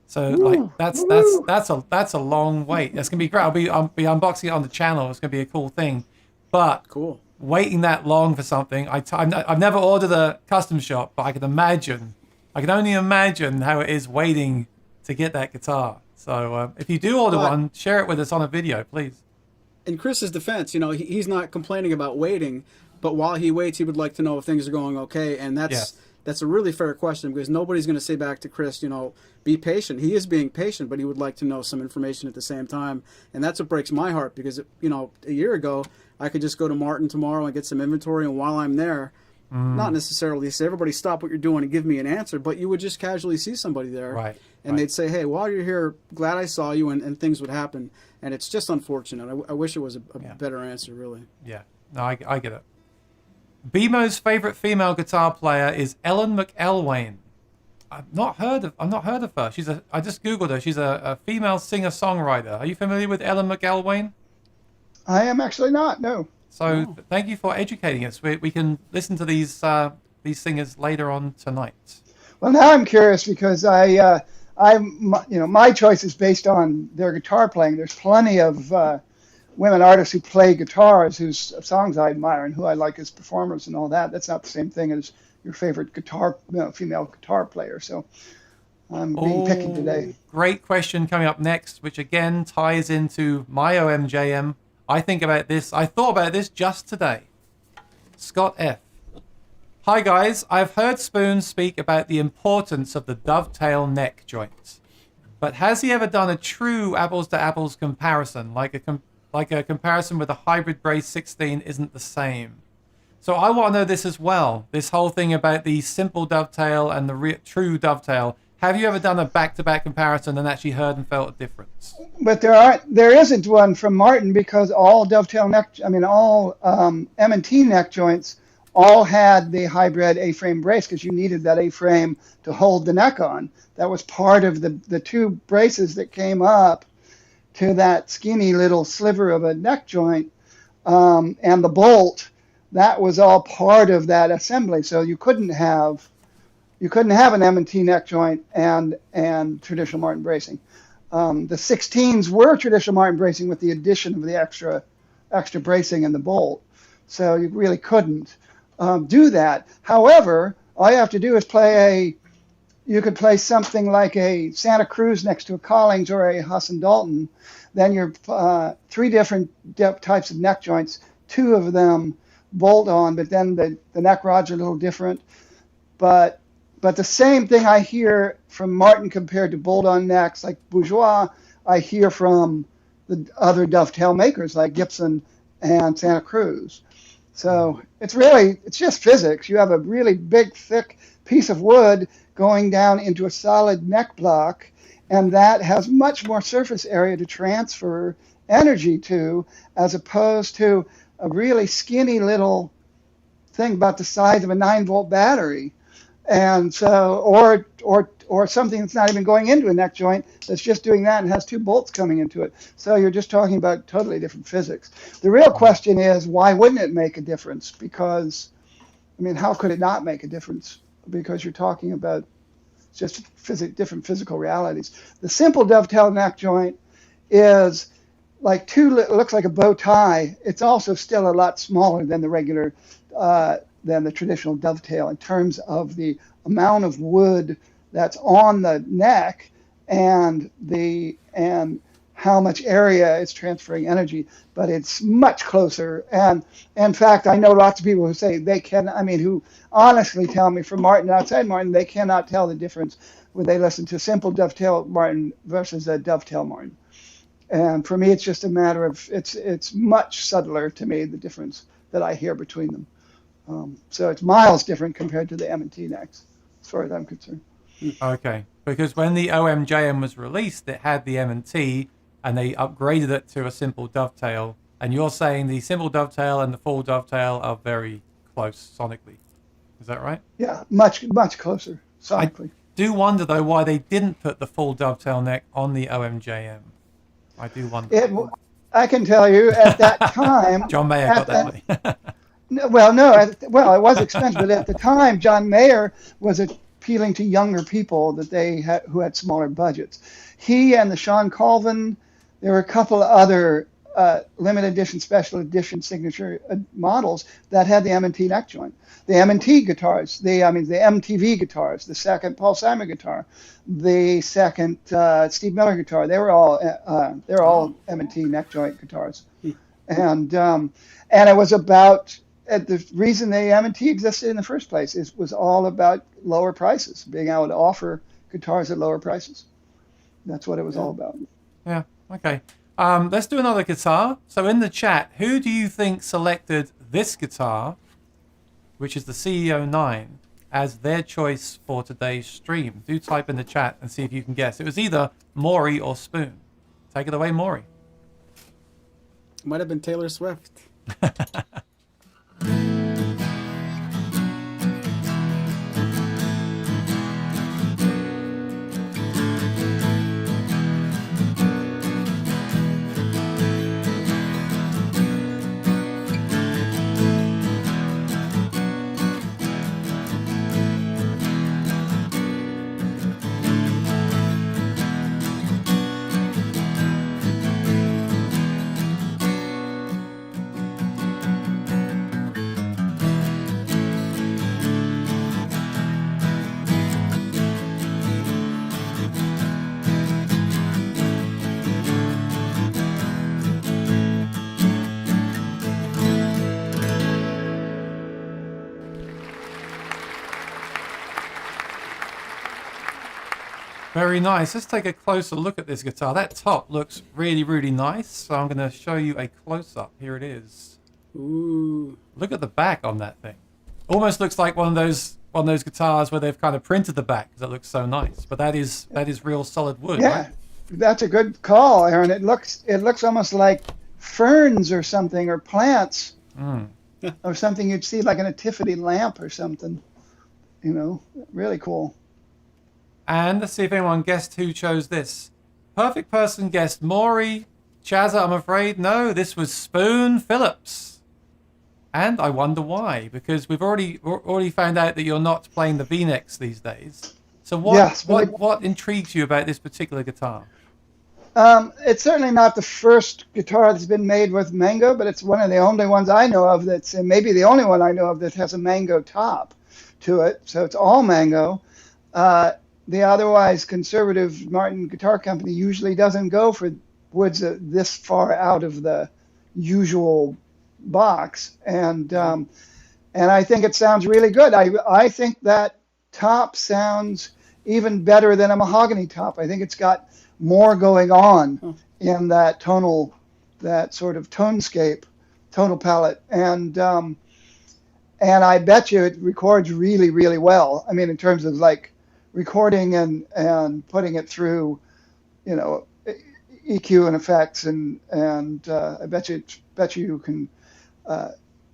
So that's a long wait. It's gonna be great. I'll be unboxing it on the channel. It's gonna be a cool thing, but cool. Waiting that long for something, I've never ordered a custom shop, but I can only imagine how it is waiting to get that guitar. So if you do order one, share it with us on a video, please. In Chris's defense, he's not complaining about waiting, but while he waits, he would like to know if things are going okay, and that's a really fair question, because nobody's going to say back to Chris, be patient. He is being patient, but he would like to know some information at the same time, and that's what breaks my heart, because a year ago I could just go to Martin tomorrow and get some inventory, and while I'm there, not necessarily say, everybody stop what you're doing and give me an answer, but you would just casually see somebody there, right, and they'd say, hey, while you're here, glad I saw you, and things would happen, and it's just unfortunate. I wish it was a better answer, really. Yeah, no, I get it. BMO's favorite female guitar player is Ellen McElwain. I've not heard of her. I just Googled her. She's a female singer-songwriter. Are you familiar with Ellen McElwain? I am actually not, no. So thank you for educating us. We can listen to these singers later on tonight. Well, now I'm curious, because my choice is based on their guitar playing. There's plenty of women artists who play guitars whose songs I admire and who I like as performers and all that. That's not the same thing as your favorite female guitar player. So I'm being picky today. Great question coming up next, which again ties into my OMJM. I thought about this just today. Scott F. Hi guys, I've heard Spoon speak about the importance of the dovetail neck joint, but has he ever done a true apples to apples comparison, like a comparison with a hybrid brace 16 isn't the same? So I want to know this as well. This whole thing about the simple dovetail and the true dovetail. Have you ever done a back-to-back comparison and actually heard and felt a difference? But there isn't one from Martin, because all M&T neck joints all had the hybrid A-frame brace, because you needed that A-frame to hold the neck on. That was part of the two braces that came up to that skinny little sliver of a neck joint, and the bolt. That was all part of that assembly. So you couldn't have an M&T neck joint and traditional Martin bracing. The 16s were traditional Martin bracing with the addition of the extra bracing and the bolt. So you really couldn't do that. However, all you have to do is you could play something like a Santa Cruz next to a Collings or a Husson Dalton. Then you're 3 different types of neck joints, 2 of them bolt on, but then the neck rods are a little different. but the same thing I hear from Martin compared to bolt-on necks like Bourgeois, I hear from the other dovetail makers like Gibson and Santa Cruz. So it's just physics. You have a really big, thick piece of wood going down into a solid neck block, and that has much more surface area to transfer energy to, as opposed to a really skinny little thing about the size of a 9-volt battery. And so, or something that's not even going into a neck joint, that's just doing that and has 2 bolts coming into it. So you're just talking about totally different physics. The real question is, why wouldn't it make a difference? Because, I mean, how could it not make a difference? Because you're talking about just different physical realities. The simple dovetail neck joint is like it looks like a bow tie. It's also still a lot smaller than the regular, than the traditional dovetail in terms of the amount of wood that's on the neck and how much area it's transferring energy, but it's much closer. And in fact, I know lots of people who say who honestly tell me from Martin outside Martin, they cannot tell the difference when they listen to simple dovetail Martin versus a dovetail Martin. And for me, it's just a matter of, it's much subtler to me, the difference that I hear between them. So it's miles different compared to the M&T necks, as far as I'm concerned. Okay, because when the OMJM was released, it had the M&T, and they upgraded it to a simple dovetail. And you're saying the simple dovetail and the full dovetail are very close sonically. Is that right? Yeah, much closer sonically. I do wonder, though, why they didn't put the full dovetail neck on the OMJM. I do wonder. I can tell you, at that time... John Mayer got that money. It was expensive, but at the time, John Mayer was appealing to younger people who had smaller budgets. He and the Sean Colvin, there were a couple of other limited edition, special edition signature models that had the M&T neck joint. The M&T guitars, the MTV guitars, the second Paul Simon guitar, the second Steve Miller guitar, they were all M&T neck joint guitars. And it was about, the reason the M&T existed in the first place was all about lower prices, being able to offer guitars at lower prices. That's what it was all about. Yeah, okay. Let's do another guitar. So in the chat, who do you think selected this guitar, which is the CEO9, as their choice for today's stream? Do type in the chat and see if you can guess. It was either Maury or Spoon. Take it away, Maury. Might have been Taylor Swift. Very nice. Let's take a closer look at this guitar. That top looks really, really nice. So I'm going to show you a close-up. Here it is. Ooh. Look at the back on that thing. Almost looks like one of those guitars where they've kind of printed the back because it looks so nice. But that is real solid wood, yeah, right? That's a good call, Aaron. It looks almost like ferns or something, or plants, or something you'd see like in a Tiffany lamp or something. Really cool. And let's see if anyone guessed who chose this. Perfect person guessed Maury. Chazza, I'm afraid, no, this was Spoon Phillips. And I wonder why, because we've already found out that you're not playing the V-necks these days. So what intrigues you about this particular guitar? It's certainly not the first guitar that's been made with mango, but it's one of the only ones I know of that's, and maybe the only one I know of that has a mango top to it. So it's all mango. The otherwise conservative Martin Guitar Company usually doesn't go for woods this far out of the usual box, and I think it sounds really good. I think that top sounds even better than a mahogany top. I think it's got more going on in that sort of tonal palette, and I bet you it records really, really well. I mean, in terms of like recording and putting it through, you know, EQ and effects, and I bet you can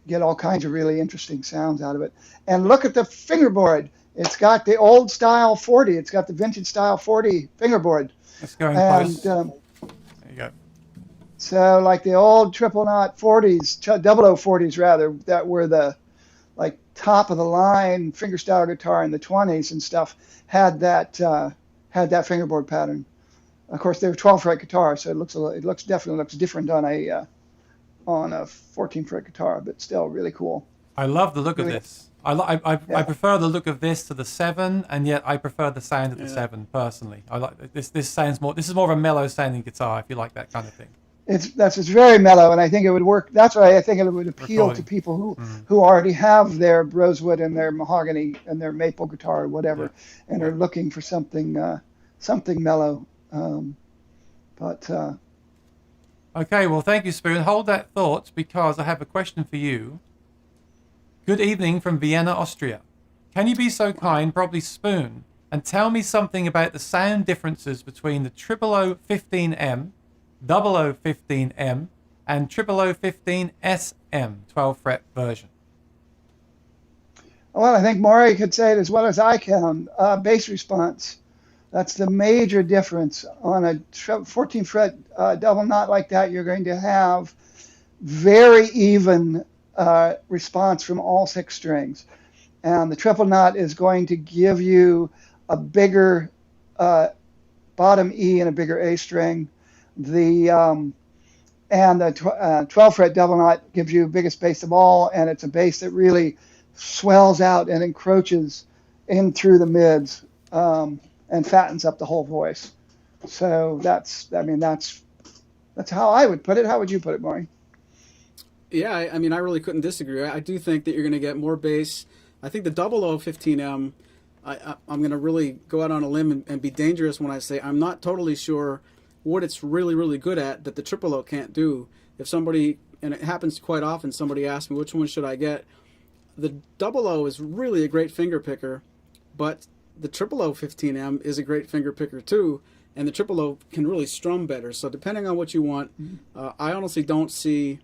get all kinds of really interesting sounds out of it. And look at the fingerboard. It's got the old style 40. It's got the vintage style 40 fingerboard. Let's go in And close. There you go. so like the old triple knot 40s, double O 40s rather, that were the like top of the line fingerstyle guitar in the 20s and stuff, had that fingerboard pattern. Of course, they were 12 fret guitars, so it definitely looks different on a 14 fret guitar, but still really cool. I love the look of this. I prefer the look of this to the 7, and yet I prefer the sound of the 7 personally. I like this. This sounds more. This is more of a mellow sounding guitar, if you like that kind of thing. It's very mellow, and I think it would work. That's why I think it would appeal to people who already have their rosewood and their mahogany and their maple guitar or whatever, and are looking for something mellow. Okay, well, thank you, Spoon. Hold that thought, because I have a question for you. Good evening from Vienna, Austria. Can you be so kind, probably Spoon, and tell me something about the sound differences between the 0015M, 0015M, and 0015SM 12 fret version? Well, I think Maury could say it as well as I can. Bass response. That's the major difference. On a 14 fret double knot like that, you're going to have very even response from all 6 strings. And the triple knot is going to give you a bigger bottom E and a bigger A string. The 12 fret double knot gives you the biggest bass of all, and it's a bass that really swells out and encroaches in through the mids and fattens up the whole voice. So that's how I would put it. How would you put it, Maury? Yeah, I mean, I really couldn't disagree. I do think that you're going to get more bass. I think the 0015M, I'm going to really go out on a limb and be dangerous when I say I'm not totally sure what it's really, really good at that the 000 can't do. If somebody, and it happens quite often, somebody asks me, which one should I get? The 00 is really a great finger picker, but the 0015M is a great finger picker too, and the 000 can really strum better. So depending on what you want, I honestly don't see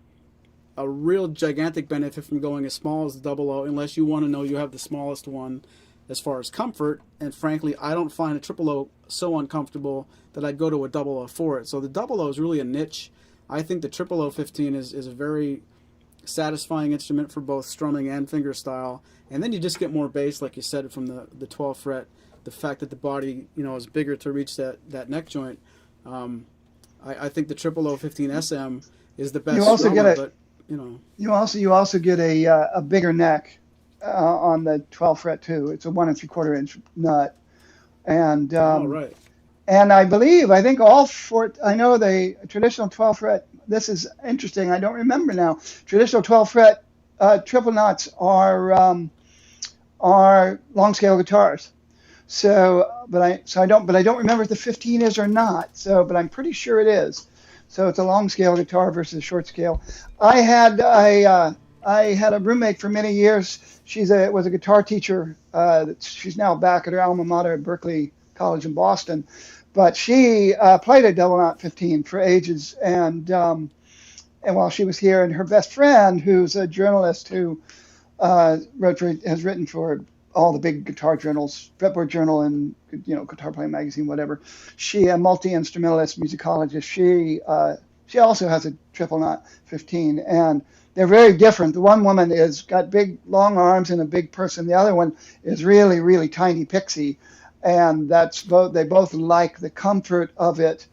a real gigantic benefit from going as small as the 00 unless you want to know you have the smallest one as far as comfort. And frankly, I don't find a 000 so uncomfortable that I'd go to a 00 for it. So the 00 is really a niche. I think the 0015 is a very satisfying instrument for both strumming and fingerstyle. And then you just get more bass, like you said, from the 12 fret. The fact that the body, is bigger to reach that neck joint. I think the 0015 SM is the best. You also strummer, get You also get a bigger neck on the 12 fret too. It's a 1 3/4 inch nut, and right. And I think I know the traditional 12 fret. This is interesting. I don't remember now. Traditional 12 fret triple knots are long scale guitars. But I don't remember if the 15 is or not. But I'm pretty sure it is. So it's a long scale guitar versus a short scale. I had a roommate for many years. She was a guitar teacher. She's now back at her alma mater at Berklee College in Boston. But she played a double knot 15 for ages. And while she was here, and her best friend, who's a journalist who has written for all the big guitar journals, Fretboard Journal and Guitar Playing Magazine, whatever. She a multi-instrumentalist musicologist. She also has a triple knot 15, and they're very different. The one woman is got big long arms and a big person. The other one is really, really tiny pixie, and they both like the comfort of it,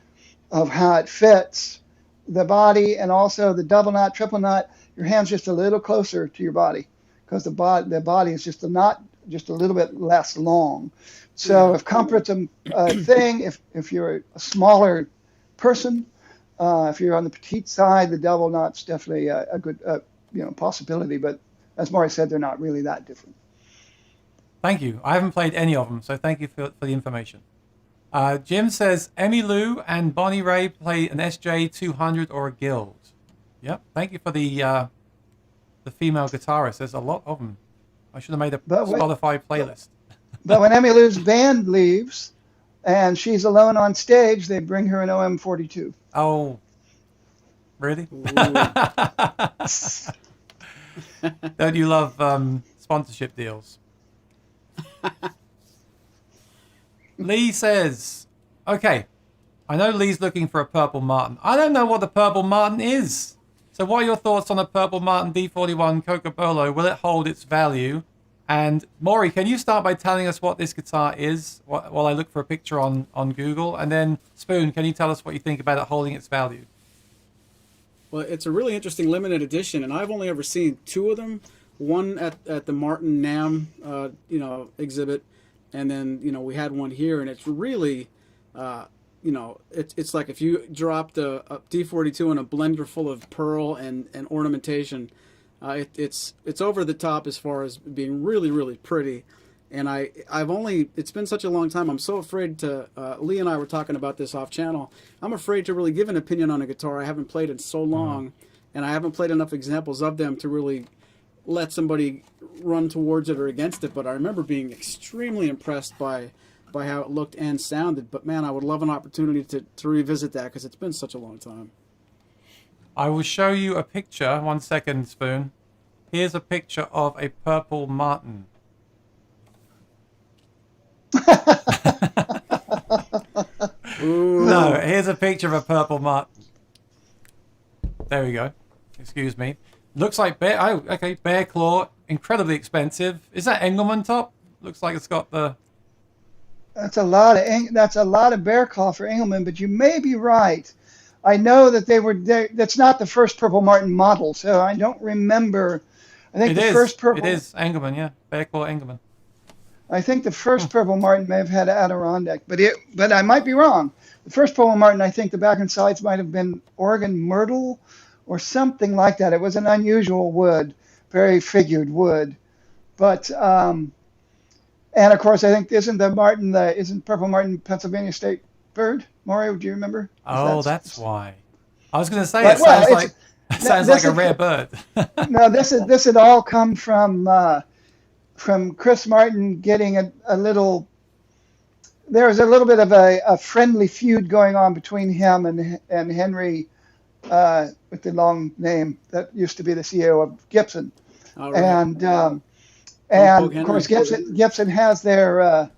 of how it fits the body, and also the double knot, triple knot. Your hand's just a little closer to your body because the body is just a little bit less long. So if comfort's a thing, if you're a smaller person, if you're on the petite side, the double knot's definitely a good possibility. But as Maury said, they're not really that different. Thank you. I haven't played any of them, so thank you for the information. Jim says Emmy Lou and Bonnie Ray play an SJ200 or a Guild. Yep. Thank you for the female guitarist. There's a lot of them. I should have made a Spotify playlist. But when Emmy Lou's band leaves and she's alone on stage, they bring her an OM42. Oh, really? Don't you love sponsorship deals? Lee says, okay, I know Lee's looking for a Purple Martin. I don't know what the Purple Martin is. So what are your thoughts on a Purple Martin D41 Cocobolo? Will it hold its value? And Maury, can you start by telling us what this guitar is while I look for a picture on Google? And then Spoon, can you tell us what you think about it holding its value? Well, it's a really interesting limited edition, and I've only ever seen two of them. One at the Martin NAMM, exhibit, and then we had one here, and it's really, it's like if you dropped a D42 in a blender full of pearl and ornamentation, it's over the top as far as being really, really pretty. And it's been such a long time. I'm so afraid to. Lee and I were talking about this off channel. I'm afraid to really give an opinion on a guitar. I haven't played it so long, and I haven't played enough examples of them to really let somebody run towards it or against it. But I remember being extremely impressed by how it looked and sounded. But man, I would love an opportunity to revisit that because it's been such a long time. I will show you a picture. 1 second, Spoon. Here's a picture of a Purple Martin. No, here's a picture of a Purple Martin. There we go. Excuse me. Looks like bear claw, incredibly expensive. Is that Engelmann top? Looks like it's got the. That's a lot of bear claw for Engelmann, but you may be right. I know that they were there. That's not the first Purple Martin model, so I don't remember. I think first Purple. It is Engelmann, yeah, bear claw Engelmann. I think the first Purple Martin may have had an Adirondack, but I might be wrong. The first Purple Martin, I think the back and sides might have been Oregon myrtle or something like that. It was an unusual wood, very figured wood. But, and of course, I think isn't Purple Martin Pennsylvania State bird? Maury, do you remember? That's why. I was going to say, sounds like a rare bird. No, this had all come from Chris Martin getting a little. There was a little bit of a friendly feud going on between him and Henry, with the long name that used to be the CEO of Gibson, right. and of course Gibson has their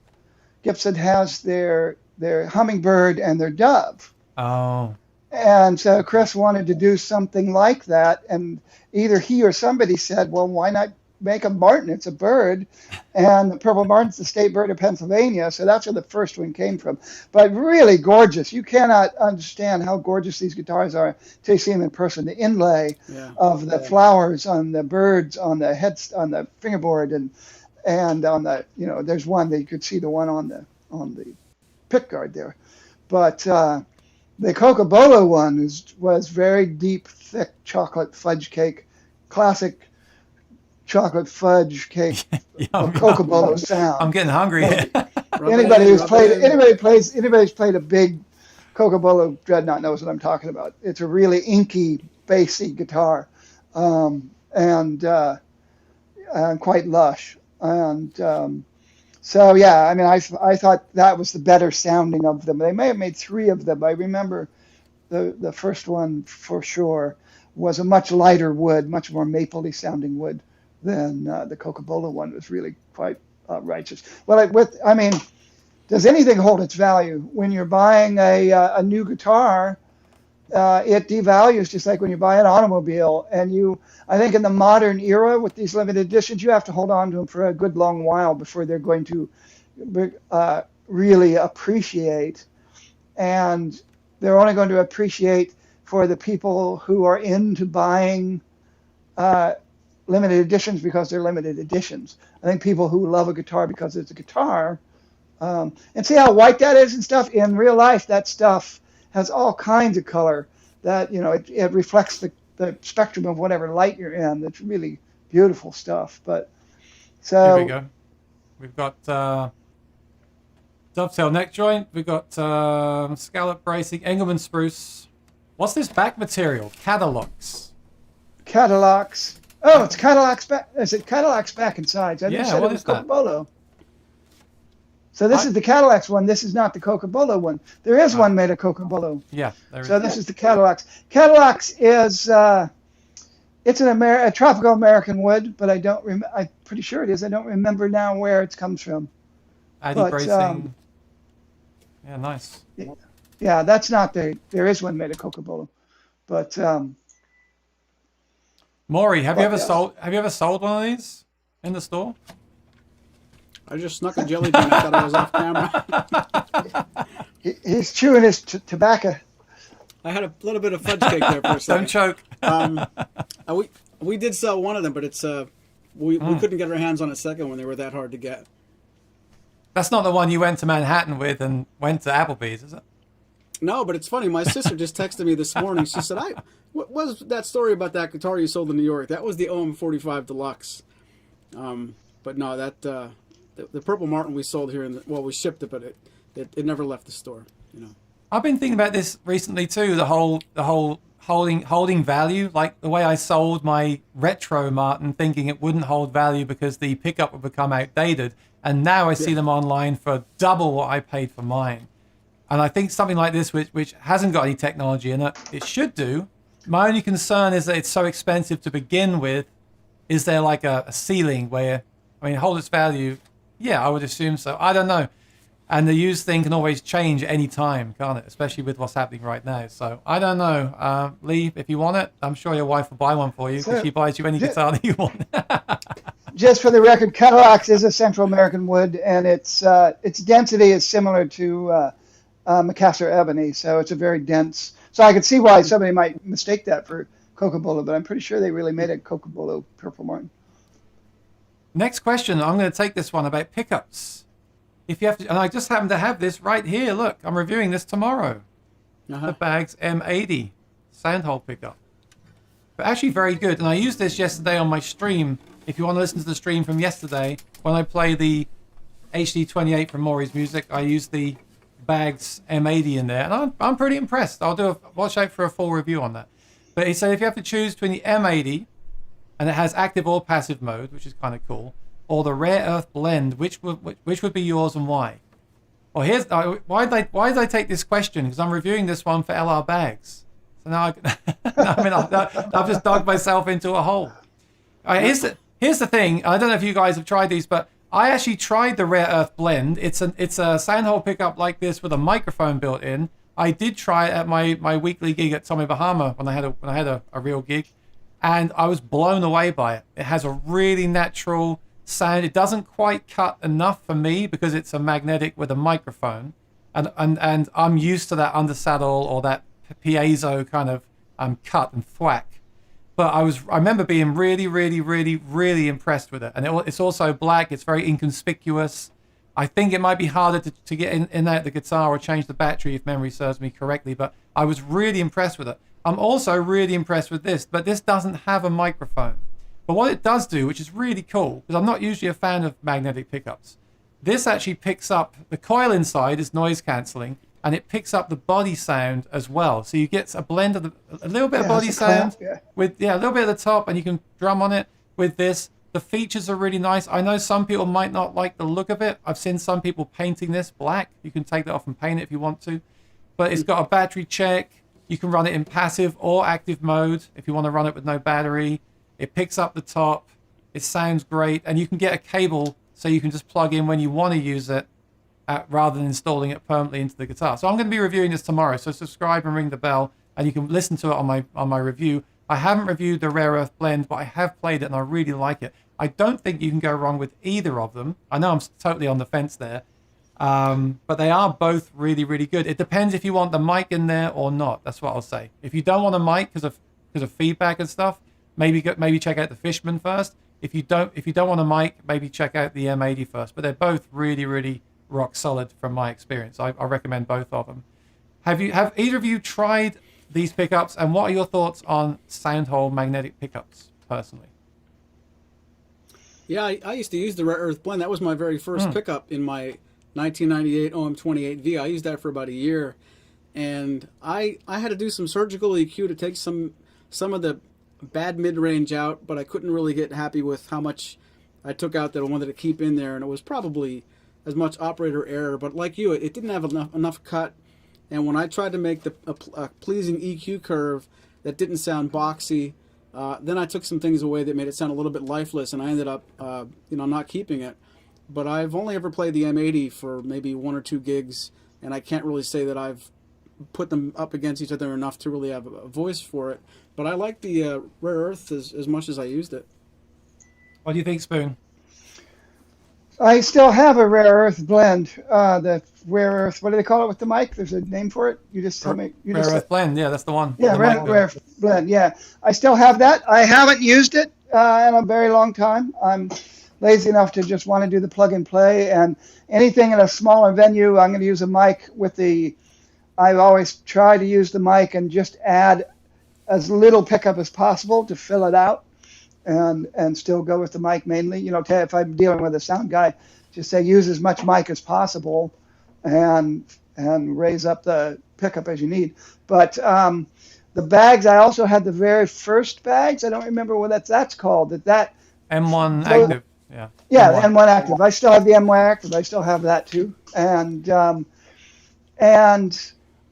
hummingbird and their dove. Oh. And so Chris wanted to do something like that, and either he or somebody said, "Well, why not make a Martin? It's a bird," and the Purple Martin's the state bird of Pennsylvania, so that's where the first one came from. But really gorgeous. You cannot understand how gorgeous these guitars are until you see them in person. The inlay of the flowers on the birds, on the heads, on the fingerboard, and on the there's one that you could see the one on the pickguard there, but. The Cocobolo one was very deep, thick chocolate fudge cake, classic chocolate fudge cake of Cocobolo sound. I'm getting hungry. Anybody's played a big Cocobolo Dreadnought knows what I'm talking about. It's a really inky, bassy guitar, and quite lush. And so yeah, I mean, I thought that was the better sounding of them. They may have made 3 of them. I remember the first one for sure was a much lighter wood, much more mapley sounding wood than the Cocobolo one. It was really quite righteous. Well, does anything hold its value when you're buying a new guitar? It devalues just like when you buy an automobile. And I think in the modern era with these limited editions, you have to hold on to them for a good long while before they're going to really appreciate. And they're only going to appreciate for the people who are into buying limited editions because they're limited editions. I think people who love a guitar because it's a guitar, and see how white that is and stuff. In real life, that stuff has all kinds of color that, it reflects the spectrum of whatever light you're in. It's really beautiful stuff. But so here we go. We've got dovetail neck joint. We've got scallop bracing, Engelmann spruce. What's this back material? Cadillocks. Cadillocks. Oh, it's Cadillocks back. Is it Cadillocks back and sides? I Yeah, just said what it was is that? Cocobolo. So this is the Cadillacs one. This is not the Cocobolo one. There is one made of Cocobolo. Yeah, there is. So this is the Cadillacs. Cadillacs is it's a tropical American wood, but I don't. I'm pretty sure it is. I don't remember now where it comes from. Addy but, bracing. Yeah, nice. Yeah, that's not the. There is one made of Cocobolo, but Maury, have you ever yes. sold one of these in the store? I just snuck a jelly bean. I thought I was off camera. he's chewing his tobacco. I had a little bit of fudge cake there for a second. Don't choke. We did sell one of them, but it's we couldn't get our hands on a second one. They were that hard to get. That's not the one you went to Manhattan with and went to Applebee's, is it? No, but it's funny. My sister just texted me this morning. She said, what was that story about that guitar you sold in New York? That was the OM45 Deluxe. But no, that the Purple Martin we sold here we shipped it, but it never left the store. You know. I've been thinking about this recently too. The whole holding value, like the way I sold my retro Martin, thinking it wouldn't hold value because the pickup would become outdated, and now I see them online for double what I paid for mine. And I think something like this, which hasn't got any technology in it, it should do. My only concern is that it's so expensive to begin with. Is there like a ceiling where, I mean, hold its value? Yeah, I would assume so. I don't know. And the used thing can always change at any time, can't it? Especially with what's happening right now. So I don't know. Lee, if you want it, I'm sure your wife will buy one for you because she buys you any guitar that you want. Just for the record, Cadillacs is a Central American wood, and its density is similar to Macassar ebony, so it's a very dense. So I could see why somebody might mistake that for Cocobolo, but I'm pretty sure they really made a Cocobolo Purple Martin. Next question. I'm going to take this one about pickups. If you have to, and I just happen to have this right here. Look, I'm reviewing this tomorrow. The Baggs M80 soundhole pickup. But actually very good. And I used this yesterday on my stream. If you want to listen to the stream from yesterday, when I play the HD28 from Maury's Music, I used the Baggs M80 in there, and I'm pretty impressed. I'll watch out for a full review on that. But he said if you have to choose between the M80, and it has active or passive mode, which is kind of cool, or the Rare Earth Blend, which would be yours and why? Well, here's why did I take this question? Because I'm reviewing this one for LR Baggs. So now I've just dug myself into a hole. All right, here's the thing. I don't know if you guys have tried these, but I actually tried the Rare Earth Blend. It's a soundhole pickup like this with a microphone built in. I did try it at my weekly gig at Tommy Bahama when I had a real gig, and I was blown away by it. It has a really natural sound. It doesn't quite cut enough for me because it's a magnetic with a microphone, and I'm used to that undersaddle or that piezo kind of cut and thwack. But I remember being really, really, really, really impressed with it. And it's also black. It's very inconspicuous. I think it might be harder to get in and out the guitar or change the battery if memory serves me correctly. But I was really impressed with it. I'm also really impressed with this, but this doesn't have a microphone. But what it does do, which is really cool, because I'm not usually a fan of magnetic pickups, this actually picks up, the coil inside is noise cancelling, and it picks up the body sound as well. So you get a blend of a little bit of body sound with a little bit at the top, and you can drum on it with this. The features are really nice. I know some people might not like the look of it. I've seen some people painting this black. You can take that off and paint it if you want to. But it's got a battery check. You can run it in passive or active mode if you want to run it with no battery. It picks up the top. It sounds great. And you can get a cable so you can just plug in when you want to use it rather than installing it permanently into the guitar. So I'm going to be reviewing this tomorrow. So subscribe and ring the bell, and you can listen to it on my review. I haven't reviewed the Rare Earth Blend, but I have played it and I really like it. I don't think you can go wrong with either of them. I know I'm totally on the fence there. But they are both really, really good. It depends if you want the mic in there or not. That's what I'll say. If you don't want a mic because of feedback and stuff, maybe check out the Fishman first. If you don't want a mic, maybe check out the M80 first. But they're both really, really rock solid from my experience. I recommend both of them. Have either of you tried these pickups, and what are your thoughts on soundhole magnetic pickups personally? Yeah, I used to use the Rare Earth blend. That was my very first pickup in my 1998 OM28V. I used that for about a year, and I had to do some surgical EQ to take some of the bad mid range out, but I couldn't really get happy with how much I took out that I wanted to keep in there, and it was probably as much operator error. But like you, it didn't have enough cut, and when I tried to make a pleasing EQ curve that didn't sound boxy. Then I took some things away that made it sound a little bit lifeless, and I ended up, not keeping it. But I've only ever played the M80 for maybe 1 or 2 gigs, and I can't really say that I've put them up against each other enough to really have a voice for it. But I like the Rare Earth as much as I used it. What do you think, Spoon? I still have a Rare Earth blend. The Rare Earth, what do they call it with the mic? There's a name for it. You just tell me. Rare Earth blend, yeah, that's the one. Yeah, Rare Earth blend. Yeah, I still have that. I haven't used it in a very long time. I'm lazy enough to just want to do the plug and play, and anything in a smaller venue, I'm going to use a mic with the. I always try to use the mic and just add as little pickup as possible to fill it out. And still go with the mic mainly. If I'm dealing with a sound guy, just say use as much mic as possible, and raise up the pickup as you need. But the bags, I also had the very first bags. I don't remember what that's called. That M1 active. Yeah. Yeah, M1. The M1 active. I still have the M1 active. I still have that too. And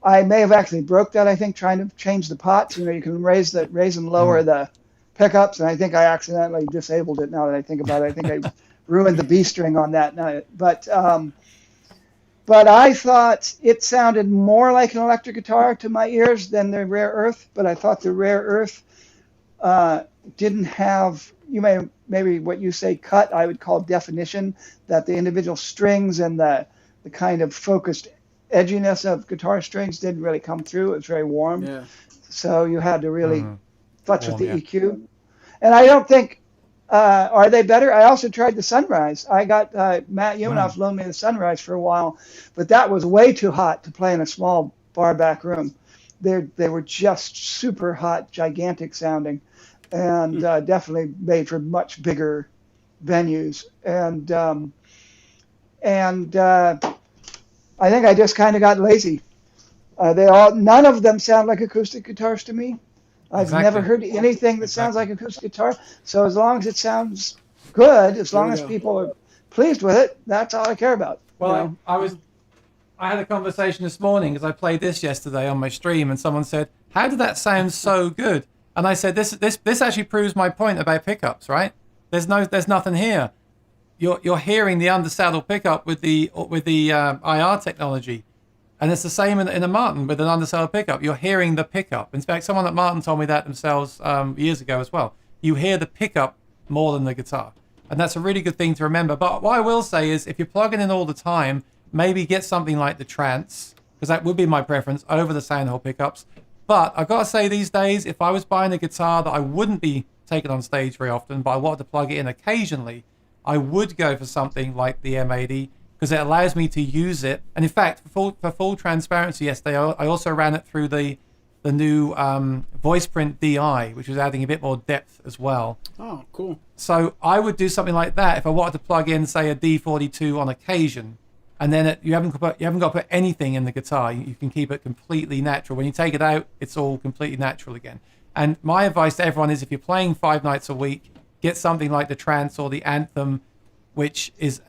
I may have actually broke that. I think trying to change the pots. You can raise and lower the pickups, and I think I accidentally disabled it. Now that I think about it, I think I ruined the B string on that night. But I thought it sounded more like an electric guitar to my ears than the Rare Earth. But I thought the Rare Earth didn't have, maybe what you say cut, I would call definition, that the individual strings and the kind of focused edginess of guitar strings didn't really come through. It was very warm. Yeah. So you had to really futz with the EQ. And I don't think, are they better? I also tried the Sunrise. I got Matt Umanoff loaned me the Sunrise for a while, but that was way too hot to play in a small bar back room. They were just super hot, gigantic sounding, and definitely made for much bigger venues. And I think I just kind of got lazy. None of them sound like acoustic guitars to me. I've never heard anything that sounds like acoustic guitar. So as long as it sounds good, as long as people are pleased with it, that's all I care about. Well, I had a conversation this morning because I played this yesterday on my stream, and someone said, "How did that sound so good?" And I said, "This actually proves my point about pickups, right? There's nothing here. You're hearing the undersaddle pickup with the IR technology." And it's the same in a Martin with an undersaddle pickup. You're hearing the pickup. In fact, someone at Martin told me that themselves years ago as well. You hear the pickup more than the guitar. And that's a really good thing to remember. But what I will say is if you're plugging in all the time, maybe get something like the Trance, because that would be my preference over the Soundhole pickups. But I've got to say these days, if I was buying a guitar that I wouldn't be taking on stage very often, but I wanted to plug it in occasionally, I would go for something like the M80, because it allows me to use it. And in fact, for full transparency, yesterday I also ran it through the new VoicePrint DI, which was adding a bit more depth as well. Oh, cool. So I would do something like that if I wanted to plug in, say, a D42 on occasion, and then you haven't got to put anything in the guitar. You can keep it completely natural. When you take it out, it's all completely natural again. And my advice to everyone is if you're playing 5 nights a week, get something like the Trance or the Anthem, which is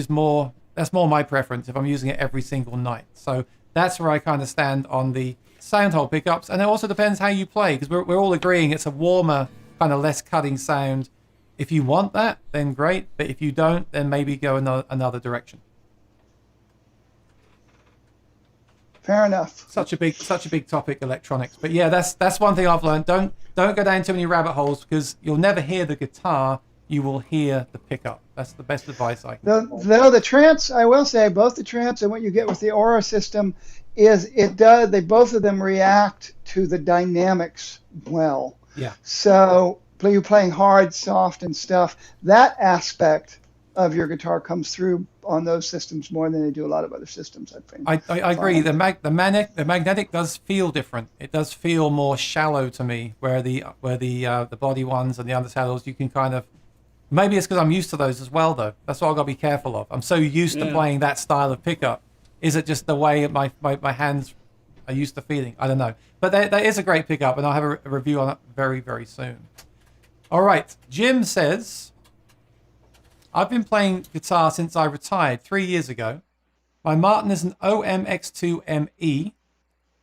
more... That's more my preference if I'm using it every single night. So that's where I kind of stand on the Soundhole pickups. And it also depends how you play, because we're all agreeing it's a warmer, kind of less cutting sound. If you want that, then great. But if you don't, then maybe go another direction. Fair enough. Such a big topic, electronics. But yeah, that's one thing I've learned. Don't go down too many rabbit holes, because you'll never hear the guitar. You will hear the pickup. That's the best advice I can give. Though the Trance, I will say, both the Trance and what you get with the Aura system is they both of them react to the dynamics well. Yeah. So you playing hard, soft, and stuff, that aspect of your guitar comes through on those systems more than they do a lot of other systems, I think. I agree. The magnetic does feel different. It does feel more shallow to me, where the body ones and the undersaddles, you can kind of Maybe it's because I'm used to those as well, though. That's what I've got to be careful of. I'm so used to playing that style of pickup. Is it just the way my hands are used to feeling? I don't know. But that is a great pickup, and I'll have a review on it very, very soon. All right. Jim says, I've been playing guitar since I retired 3 years ago. My Martin is an OMX2ME.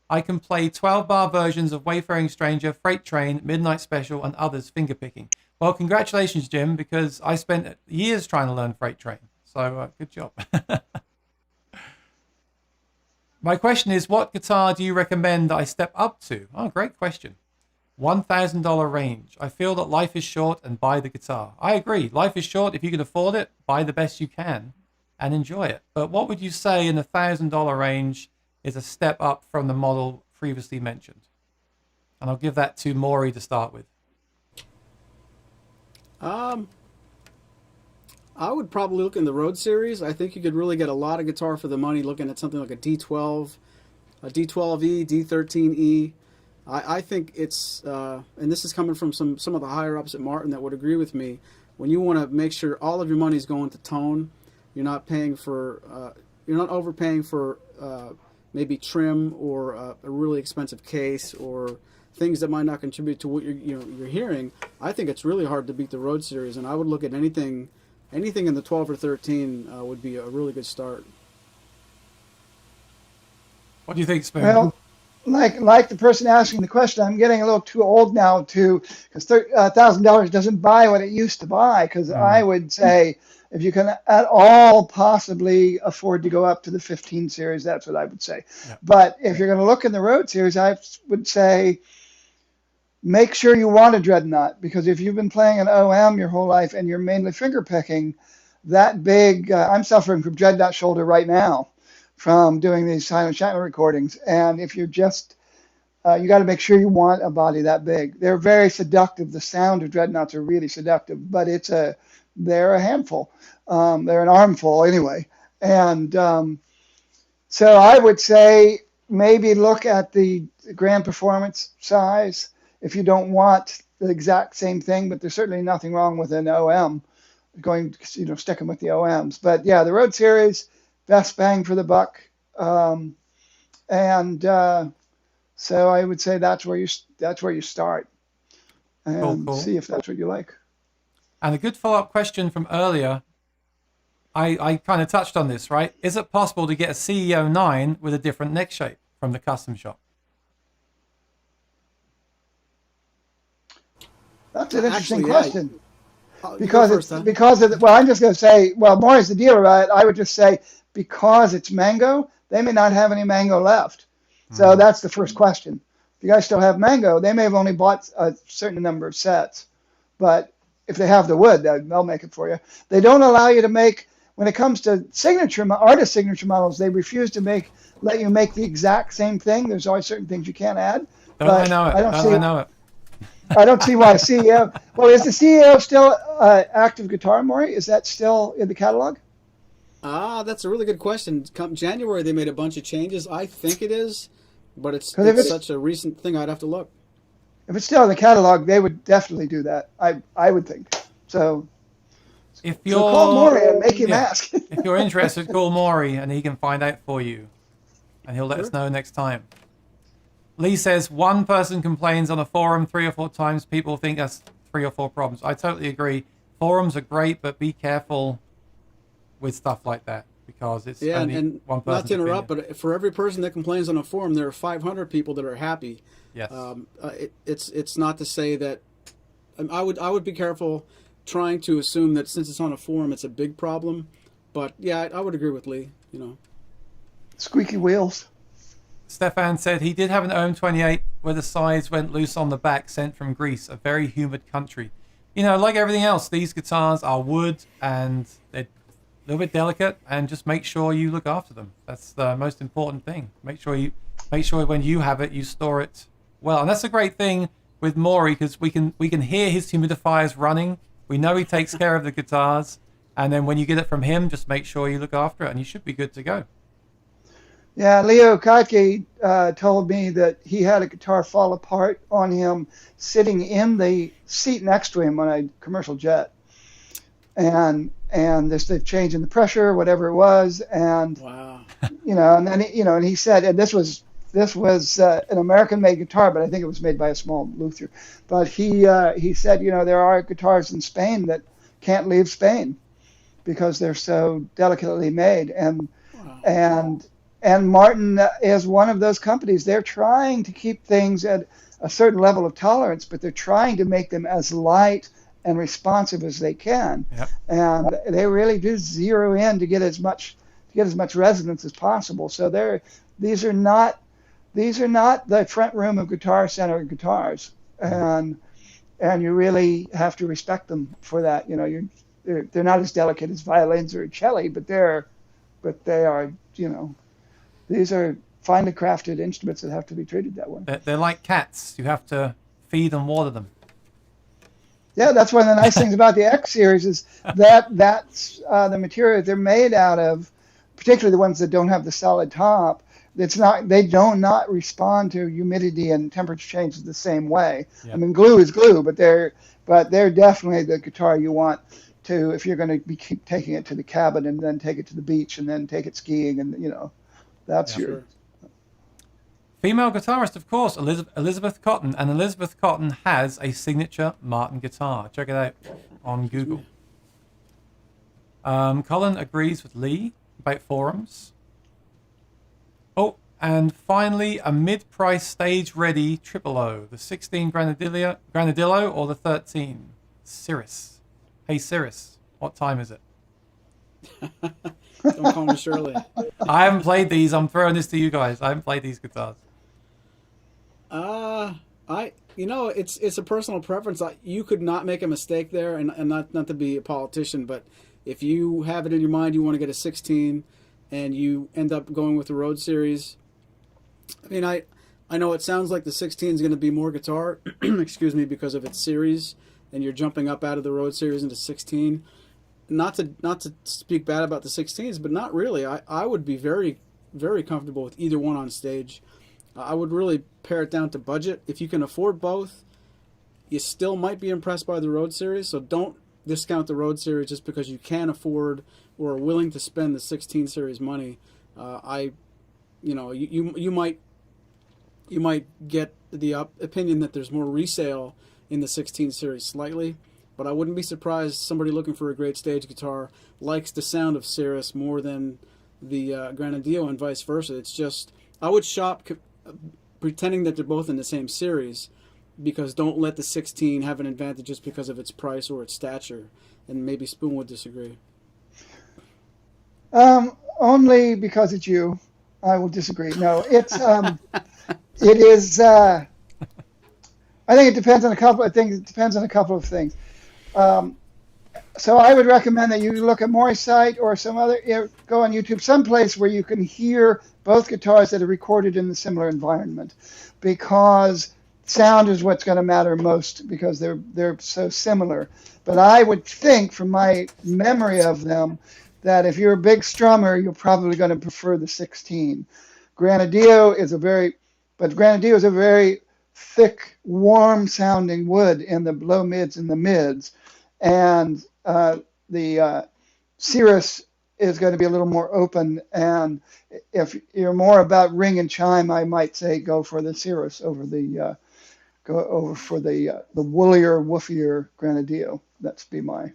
I can play 12-bar versions of Wayfaring Stranger, Freight Train, Midnight Special, and others fingerpicking. Well, congratulations, Jim, because I spent years trying to learn Freight Train. So good job. My question is, what guitar do you recommend that I step up to? Oh, great question. $1,000 range. I feel that life is short and buy the guitar. I agree. Life is short. If you can afford it, buy the best you can and enjoy it. But what would you say in the $1,000 range is a step up from the model previously mentioned? And I'll give that to Maury to start with. I would probably look in the Road series. I think you could really get a lot of guitar for the money looking at something like a D12, a D12E, D13E. I think it's, and this is coming from some of the higher ups at Martin that would agree with me, when you want to make sure all of your money is going to tone, you're not paying for, you're not overpaying for maybe trim or a really expensive case or things that might not contribute to what you're hearing. I think it's really hard to beat the Road series, and I would look at anything in the 12 or 13 would be a really good start. What do you think, Spoon? Well, like the person asking the question, I'm getting a little too old now because $1,000 doesn't buy what it used to buy. Because I would say if you can at all possibly afford to go up to the 15 series, that's what I would say. Yeah. But if you're going to look in the Road series, I would say make sure you want a Dreadnought, because if you've been playing an OM your whole life and you're mainly finger picking, that big, I'm suffering from Dreadnought shoulder right now from doing these silent channel recordings. And if you're just, you got to make sure you want a body that big. They're very seductive. The sound of Dreadnoughts are really seductive, but they're a handful. They're an armful anyway. And so I would say maybe look at the Grand Performance size if you don't want the exact same thing, but there's certainly nothing wrong with an OM sticking with the OMs. But yeah, the Road series, best bang for the buck. So I would say that's where you start and Cool. see if that's what you like. And a good follow-up question from earlier, I kind of touched on this, right? Is it possible to get a CEO 9 with a different neck shape from the custom shop? That's an interesting Actually, question. yeah. Because I'm just going to say, well, Maury's the dealer, right? I would just say because it's mango, they may not have any mango left. So that's the first question. If you guys still have mango, they may have only bought a certain number of sets. But if they have the wood, they'll make it for you. They don't allow you to make, when it comes to artist signature models, they refuse to let you make the exact same thing. There's always certain things you can't add. I know it. I don't see why CEO. Well, is the CEO still active guitar, Maury? Is that still in the catalog? That's a really good question. Come January, they made a bunch of changes. I think it is, but it's such a recent thing. I'd have to look. If it's still in the catalog, they would definitely do that. I would think so. Call Maury and make him ask. If you're interested, call Maury and he can find out for you, and he'll let us know next time. Lee says, one person complains on a forum 3 or 4 times. People think that's 3 or 4 problems. I totally agree. Forums are great, but be careful with stuff like that because it's only and one person. Not to interrupt, but for every person that complains on a forum, there are 500 people that are happy. Yes. It's not to say that. I would be careful trying to assume that since it's on a forum, it's a big problem. But yeah, I would agree with Lee. Squeaky wheels. Stefan said he did have an OM28 where the sides went loose on the back, sent from Greece, a very humid country. Like everything else, these guitars are wood and they're a little bit delicate, and just make sure you look after them. That's the most important thing. Make sure when you have it, you store it well. And that's a great thing with Maury, because we can hear his humidifiers running. We know he takes care of the guitars, and then when you get it from him, just make sure you look after it, and you should be good to go. Yeah, Leo Katke told me that he had a guitar fall apart on him sitting in the seat next to him on a commercial jet. and this they've changed in the pressure, whatever it was, and Wow. and then and he said, and this was an American-made guitar, but I think it was made by a small luthier. But he said, there are guitars in Spain that can't leave Spain because they're so delicately made, and Wow. and Martin is one of those companies. They're trying to keep things at a certain level of tolerance, but they're trying to make them as light and responsive as they can, Yep. and they really do zero in to get as much resonance as possible. So these are not the front room of Guitar Center guitars, and you really have to respect them for that. They're not as delicate as violins or cello, but they are these are finely crafted instruments that have to be treated that way. They're like cats. You have to feed and water them. Yeah, that's one of the nice things about the X series is that's the material they're made out of, particularly the ones that don't have the solid top. They do not respond to humidity and temperature changes the same way. Yep. I mean, glue is glue, but they're definitely the guitar you want to if you're going to keep taking it to the cabin and then take it to the beach and then take it skiing, and that's Yeah. your. Sure. Female guitarist, of course, Elizabeth Cotton. And Elizabeth Cotton has a signature Martin guitar. Check it out on Google. Colin agrees with Lee about forums. Oh, and finally, a mid-price stage-ready triple O. The 16 Granadillo or the 13 Cirrus. Hey, Cirrus, what time is it? Don't call me Shirley. I haven't played these. I'm throwing this to you guys. I haven't played these guitars. It's a personal preference. You could not make a mistake there, and not to be a politician, but if you have it in your mind you want to get a 16 and you end up going with the Road Series, I mean, I know it sounds like the 16 is going to be more guitar, excuse me, because of its series, and you're jumping up out of the Road Series into 16. Not to speak bad about the 16s, but not really. I would be very, very comfortable with either one on stage. I would really pare it down to budget. If you can afford both, you still might be impressed by the Road Series, so don't discount the Road Series just because you can afford or are willing to spend the 16 series money. You might get the opinion that there's more resale in the 16 series slightly, but I wouldn't be surprised somebody looking for a great stage guitar likes the sound of Cirrus more than the Granadillo and vice versa. It's just, I would shop pretending that they're both in the same series, because don't let the 16 have an advantage just because of its price or its stature, and maybe Spoon would disagree. Only because it's you, I will disagree. No, it's it is. I think it depends on a couple of things. It depends on a couple of things. So I would recommend that you look at Maury's site or some other. Go on YouTube, someplace where you can hear both guitars that are recorded in the similar environment, because sound is what's going to matter most because they're so similar. But I would think, from my memory of them, that if you're a big strummer, you're probably going to prefer the 16. Granadillo is a very thick, warm-sounding wood in the low mids and the mids, and the Cirrus is going to be a little more open. And if you're more about ring and chime, I might say go for the Cirrus over the woollier, woofier Granadillo. That's be my.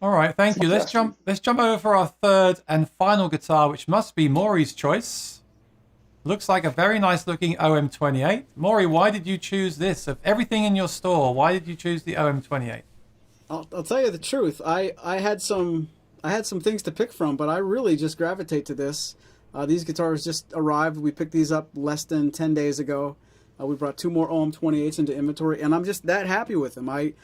All right, thank you. Let's jump over for our third and final guitar, which must be Maury's choice. Looks like a very nice looking OM28. Maury, why did you choose this? Of everything in your store, why did you choose the OM28? I'll tell you the truth. I had some things to pick from, but I really just gravitate to this. These guitars just arrived. We picked these up less than 10 days ago. We brought 2 more OM28s into inventory, and I'm just that happy with them. We're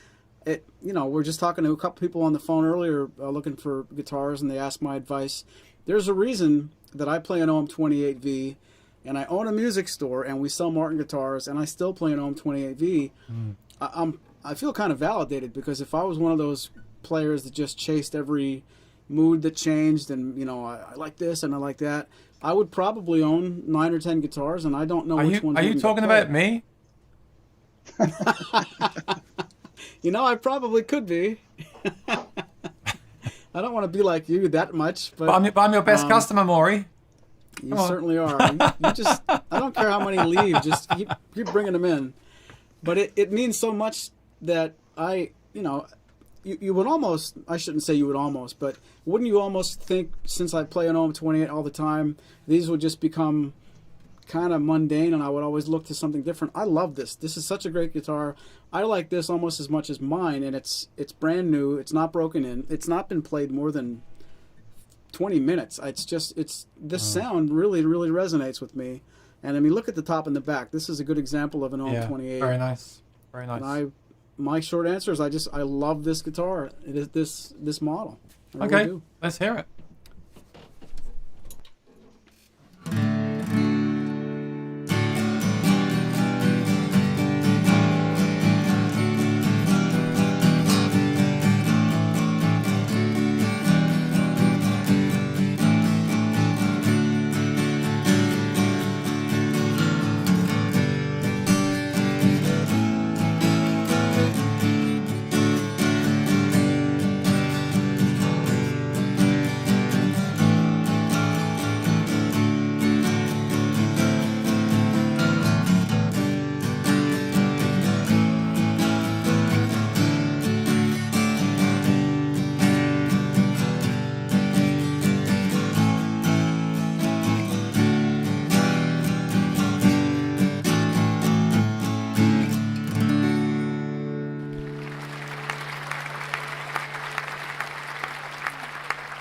just talking to a couple people on the phone earlier looking for guitars, and they asked my advice. There's a reason that I play an OM28V, and I own a music store, and we sell Martin guitars, and I still play an OM28V. I feel kind of validated, because if I was one of those players that just chased every mood that changed, and I like this and I like that, I would probably own 9 or 10 guitars, and I don't know which ones. Are you talking about me? I probably could be. I don't want to be like you that much, but I'm your best customer, Maury. you certainly are. You just, I don't care how many leave, just keep bringing them in. But it means so much that you would almost, I shouldn't say you would almost, but wouldn't you almost think, since I play an OM28 all the time, these would just become kind of mundane and I would always look to something different? I love this. This is such a great guitar. I like this almost as much as mine, and it's brand new. It's not broken in. It's not been played more than 20 minutes. This sound really, really resonates with me. And I mean, look at the top and the back. This is a good example of an OM28. Yeah, very nice. Very nice. And my short answer is I love this guitar. It is this model. I okay, really do. let's hear it.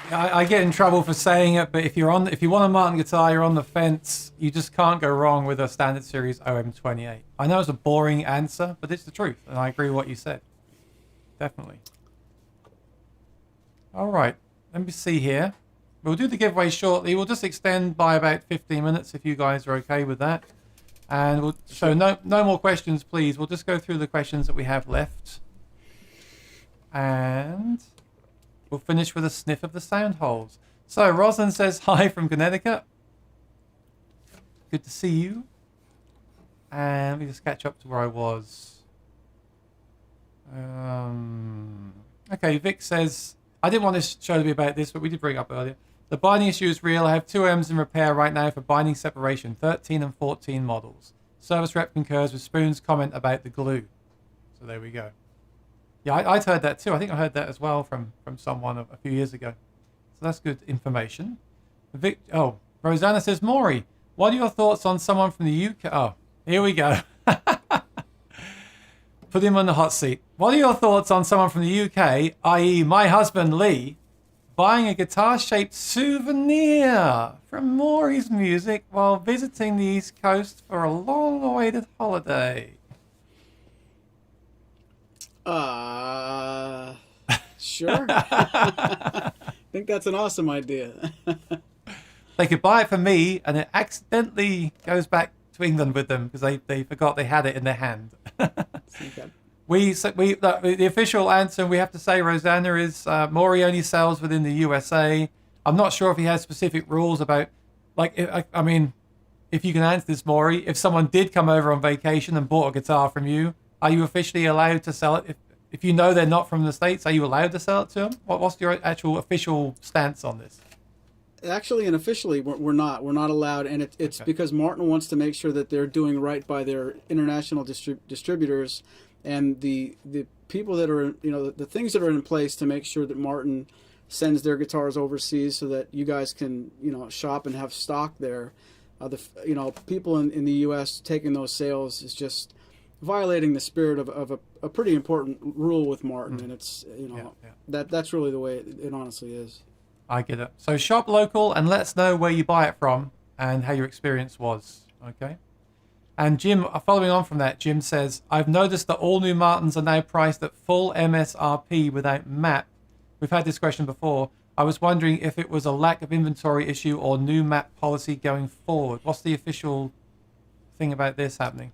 I get in trouble for saying it, but if you want a Martin guitar, you're on the fence. You just can't go wrong with a standard series OM28. I know it's a boring answer, but it's the truth, and I agree with what you said. Definitely. All right, let me see here. We'll do the giveaway shortly. We'll just extend by about 15 minutes if you guys are okay with that. And we'll so no more questions, please. We'll just go through the questions that we have left. And we'll finish with a sniff of the sound holes. So Rosalind says hi from Connecticut. Good to see you. And let me just catch up to where I was. Okay, Vic says, I didn't want this show to be about this, but we did bring it up earlier. The binding issue is real. I have 2 M's in repair right now for binding separation, 13 and 14 models. Service rep concurs with Spoon's comment about the glue. So there we go. Yeah, I'd heard that too. I think I heard that as well from someone a few years ago. So that's good information. Rosanna says, Maury, what are your thoughts on someone from the UK? Oh, here we go. Put him on the hot seat. What are your thoughts on someone from the UK, i.e. my husband Lee, buying a guitar-shaped souvenir from Maury's Music while visiting the East Coast for a long-awaited holiday? Sure. I think that's an awesome idea. They could buy it for me, and it accidentally goes back to England with them because they forgot they had it in their hand. Okay. The official answer we have to say, Rosanna, is Maury only sells within the USA. I'm not sure if he has specific rules about, I mean, if you can answer this, Maury, if someone did come over on vacation and bought a guitar from you, are you officially allowed to sell it? If you know they're not from the States, are you allowed to sell it to them? What's your actual official stance on this? Actually and officially, we're not allowed, and it's okay. Because Martin wants to make sure that they're doing right by their international distributors and the people that are, the things that are in place to make sure that Martin sends their guitars overseas so that you guys can, shop and have stock there. People in the U.S. taking those sales is just violating the spirit of a pretty important rule with Martin, and it's that's really the way it honestly is. I get it. So shop local and let us know where you buy it from and how your experience was. Okay. And Jim, following on from that, Jim says, I've noticed that all new Martins are now priced at full MSRP without MAP. We've had this question before. I was wondering if it was a lack of inventory issue or new MAP policy going forward. What's the official thing about this happening?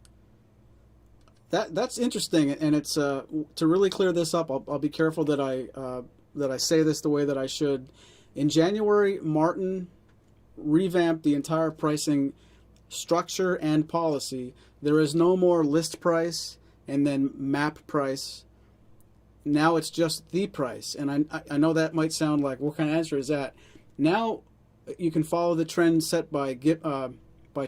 That's interesting, and it's to really clear this up. I'll be careful that I say this the way that I should. In January, Martin revamped the entire pricing structure and policy. There is no more list price and then MAP price. Now it's just the price. And I know that might sound like, what kind of answer is that? Now you can follow the trend set by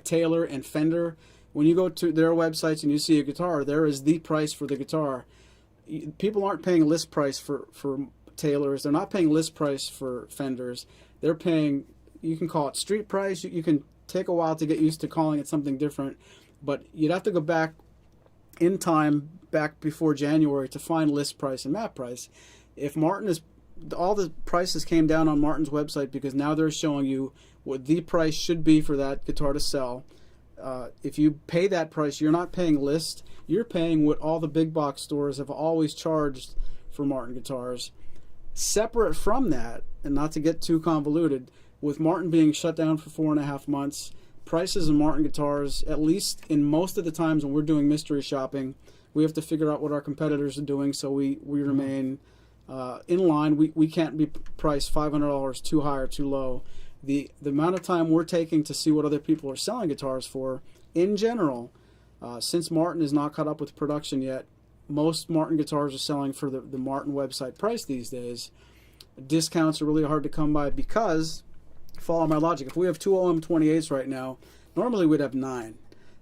Taylor and Fender. When you go to their websites and you see a guitar, there is the price for the guitar. People aren't paying list price for Taylors. They're not paying list price for Fenders. They're paying, you can call it street price. You can take a while to get used to calling it something different, but you'd have to go back in time, back before January, to find list price and map price. If Martin is, all the prices came down on Martin's website because now they're showing you what the price should be for that guitar to sell. If you pay that price, you're not paying list. You're paying what all the big box stores have always charged for Martin guitars. Separate from that, and not to get too convoluted, with Martin being shut down for 4.5 months, prices of Martin guitars, at least in most of the times when we're doing mystery shopping, we have to figure out what our competitors are doing, so we remain in line. We can't be priced $500 too high or too low. The amount of time we're taking to see what other people are selling guitars for, in general, since Martin is not caught up with production yet, most Martin guitars are selling for the Martin website price these days. Discounts are really hard to come by because, follow my logic, if we have 2 OM28s right now, normally we'd have 9.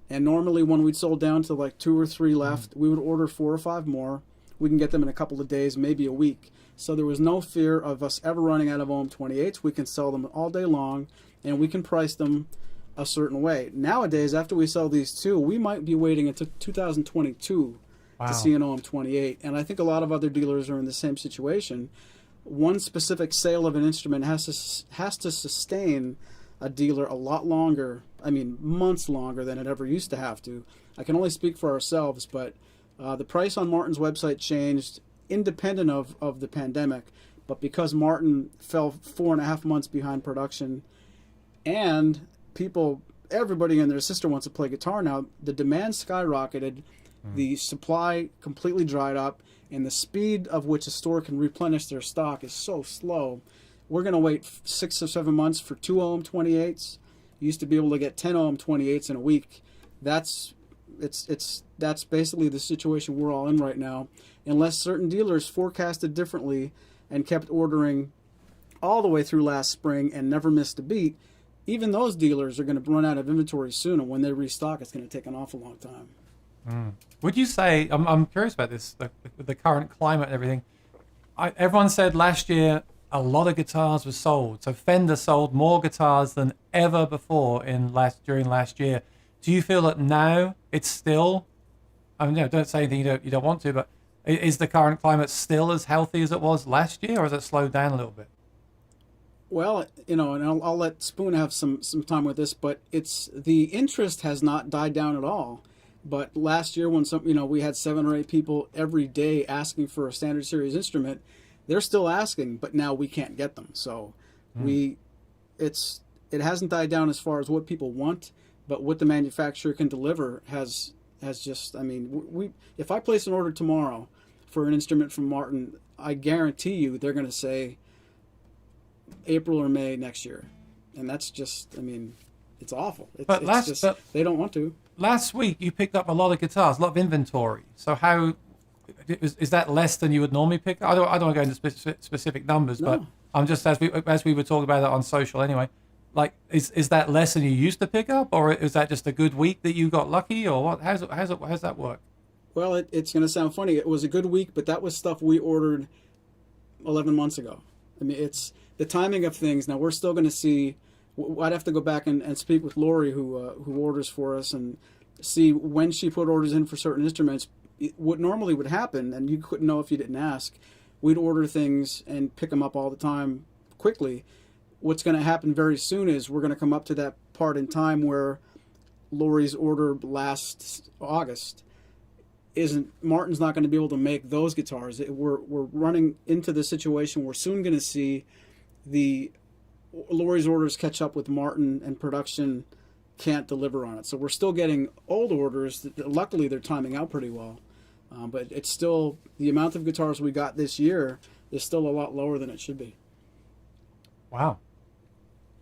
And normally when we'd sold down to like 2 or 3 left, we would order 4 or 5 more. We can get them in a couple of days, maybe a week. So there was no fear of us ever running out of OM28s. We can sell them all day long, and we can price them a certain way. Nowadays, after we sell these 2, we might be waiting until 2022 to see an OM28. And I think a lot of other dealers are in the same situation. One specific sale of an instrument has to sustain a dealer a lot longer, I mean months longer than it ever used to have to. I can only speak for ourselves, but the price on Martin's website changed independent of the pandemic, but because Martin fell 4.5 months behind production, and everybody and their sister wants to play guitar now, the demand skyrocketed, the supply completely dried up, and the speed of which a store can replenish their stock is so slow. We're going to wait 6 or 7 months for 2 OM28s. You used to be able to get 10 OM28s in a week. That's basically the situation we're all in right now, unless certain dealers forecasted differently and kept ordering all the way through last spring and never missed a beat. Even those dealers are going to run out of inventory soon, and when they restock, it's going to take an awful long time. Would you say, I'm curious about this, the current climate and everything. Everyone said last year a lot of guitars were sold. So Fender sold more guitars than ever before during last year. Do you feel that now it's still, I mean, don't say anything you don't want to, but is the current climate still as healthy as it was last year, or has it slowed down a little bit? Well, and I'll let Spoon have some time with this, but the interest has not died down at all. But last year when we had 7 or 8 people every day asking for a standard series instrument, they're still asking, but now we can't get them. So it hasn't died down as far as what people want, but what the manufacturer can deliver has just, I mean, if I place an order tomorrow for an instrument from Martin, I guarantee you they're going to say April or May next year. And that's just, I mean, it's awful. They don't want to. Last week you picked up a lot of guitars, a lot of inventory. So how is that less than you would normally pick up? I don't want to go into specific numbers, no. But I'm just as we were talking about it on social anyway. Like, is that less than you used to pick up, or is that just a good week that you got lucky, or what? How's that work? Well, it's going to sound funny. It was a good week, but that was stuff we ordered 11 months ago. I mean, it's the timing of things. Now we're still going to see. I'd have to go back and speak with Lori, who orders for us, and see when she put orders in for certain instruments. What normally would happen, and you couldn't know if you didn't ask, we'd order things and pick them up all the time quickly. What's going to happen very soon is we're going to come up to that part in time where Lori's order last August Martin's not going to be able to make those guitars. We're running into the situation we're soon going to see Lori's orders catch up with Martin, and production can't deliver on it. So we're still getting old orders. Luckily, they're timing out pretty well. But it's still, the amount of guitars we got this year is still a lot lower than it should be. Wow.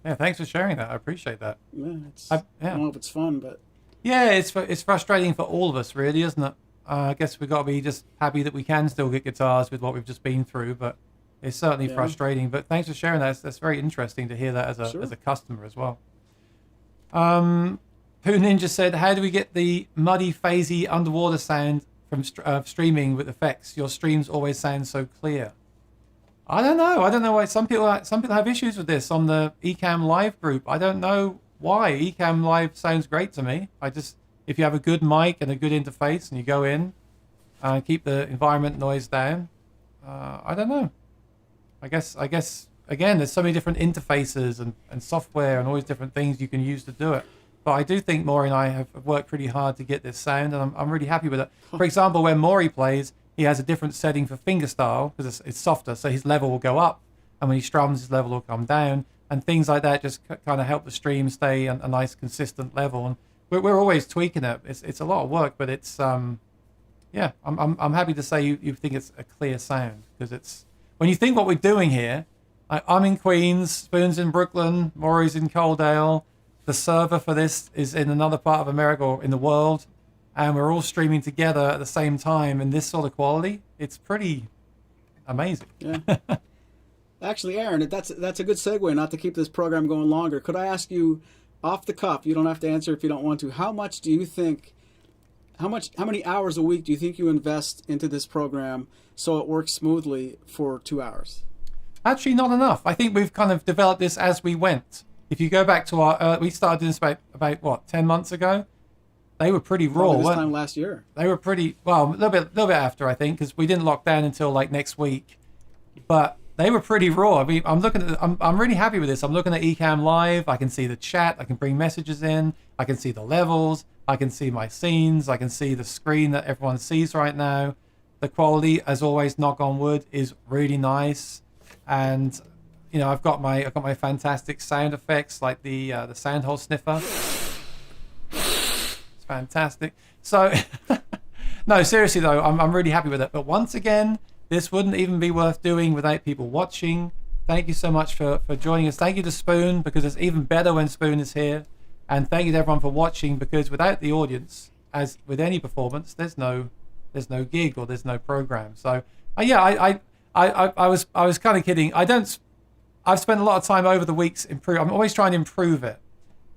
Yeah, thanks for sharing that. I appreciate that. Yeah, I don't know if it's fun, but... Yeah, it's frustrating for all of us, really, isn't it? I guess we've got to be just happy that we can still get guitars with what we've just been through, but it's certainly frustrating. But thanks for sharing that. That's very interesting to hear that as a customer as well. Pooh Ninja said, how do we get the muddy, phasey underwater sound from streaming with effects? Your streams always sound so clear. I don't know. I don't know why some people have issues with this on the Ecamm Live group. I don't know why. Ecamm Live sounds great to me. If you have a good mic and a good interface and you go in and keep the environment noise down, I don't know. I guess again, there's so many different interfaces and software and all these different things you can use to do it. But I do think Maury and I have worked pretty hard to get this sound, and I'm really happy with it. For example, when Maury plays, he has a different setting for fingerstyle because it's softer, so his level will go up, and when he strums, his level will come down, and things like that just kind of help the stream stay a nice, consistent level. And we're always tweaking it. It's a lot of work, but it's I'm happy to say you think it's a clear sound, because it's when you think what we're doing here. I'm in Queens, Spoon's in Brooklyn, Maury's in Coaldale. The server for this is in another part of America or in the world, and we're all streaming together at the same time in this sort of quality. It's pretty amazing. Yeah. Actually, Aaron, that's a good segue, not to keep this program going longer. Could I ask you, off the cuff, you don't have to answer if you don't want to, how many hours a week do you think you invest into this program so it works smoothly for 2 hours? Actually, not enough. I think we've kind of developed this as we went. If you go back to our, we started doing this about what, 10 months ago? They were pretty raw. This time last year. They were pretty, well, a little bit after, I think, because we didn't lock down until like next week. But they were pretty raw. I mean, I'm really happy with this. I'm looking at Ecamm Live. I can see the chat. I can bring messages in. I can see the levels. I can see my scenes. I can see the screen that everyone sees right now. The quality, as always, knock on wood, is really nice. And you know, I've got my fantastic sound effects, like the sand hole sniffer. It's fantastic. So, no, seriously though, I'm really happy with it. But once again, this wouldn't even be worth doing without people watching. Thank you so much for joining us. Thank you to Spoon, because it's even better when Spoon is here. And thank you to everyone for watching, because without the audience, as with any performance, there's no gig or there's no program. So, I was kind of kidding. I've spent a lot of time over the weeks I'm always trying to improve it,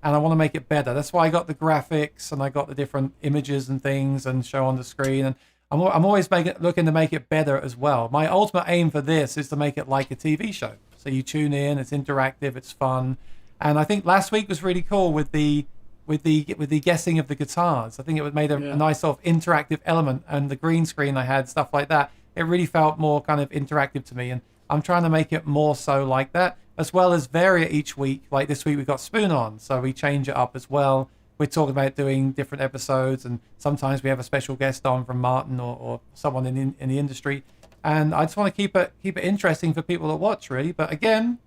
and I want to make it better. That's why I got the graphics and I got the different images and things and show on the screen. And I'm always looking to make it better as well. My ultimate aim for this is to make it like a TV show. So you tune in, it's interactive, it's fun. And I think last week was really cool with the guessing of the guitars. I think it made a nice sort of interactive element, and the green screen I had, stuff like that. It really felt more kind of interactive to me, and I'm trying to make it more so like that, as well as vary it each week. Like this week we've got Spoon on, so we change it up as well. We're talking about doing different episodes, and sometimes we have a special guest on from Martin or someone in the industry. And I just want to keep it interesting for people that watch, really. But again,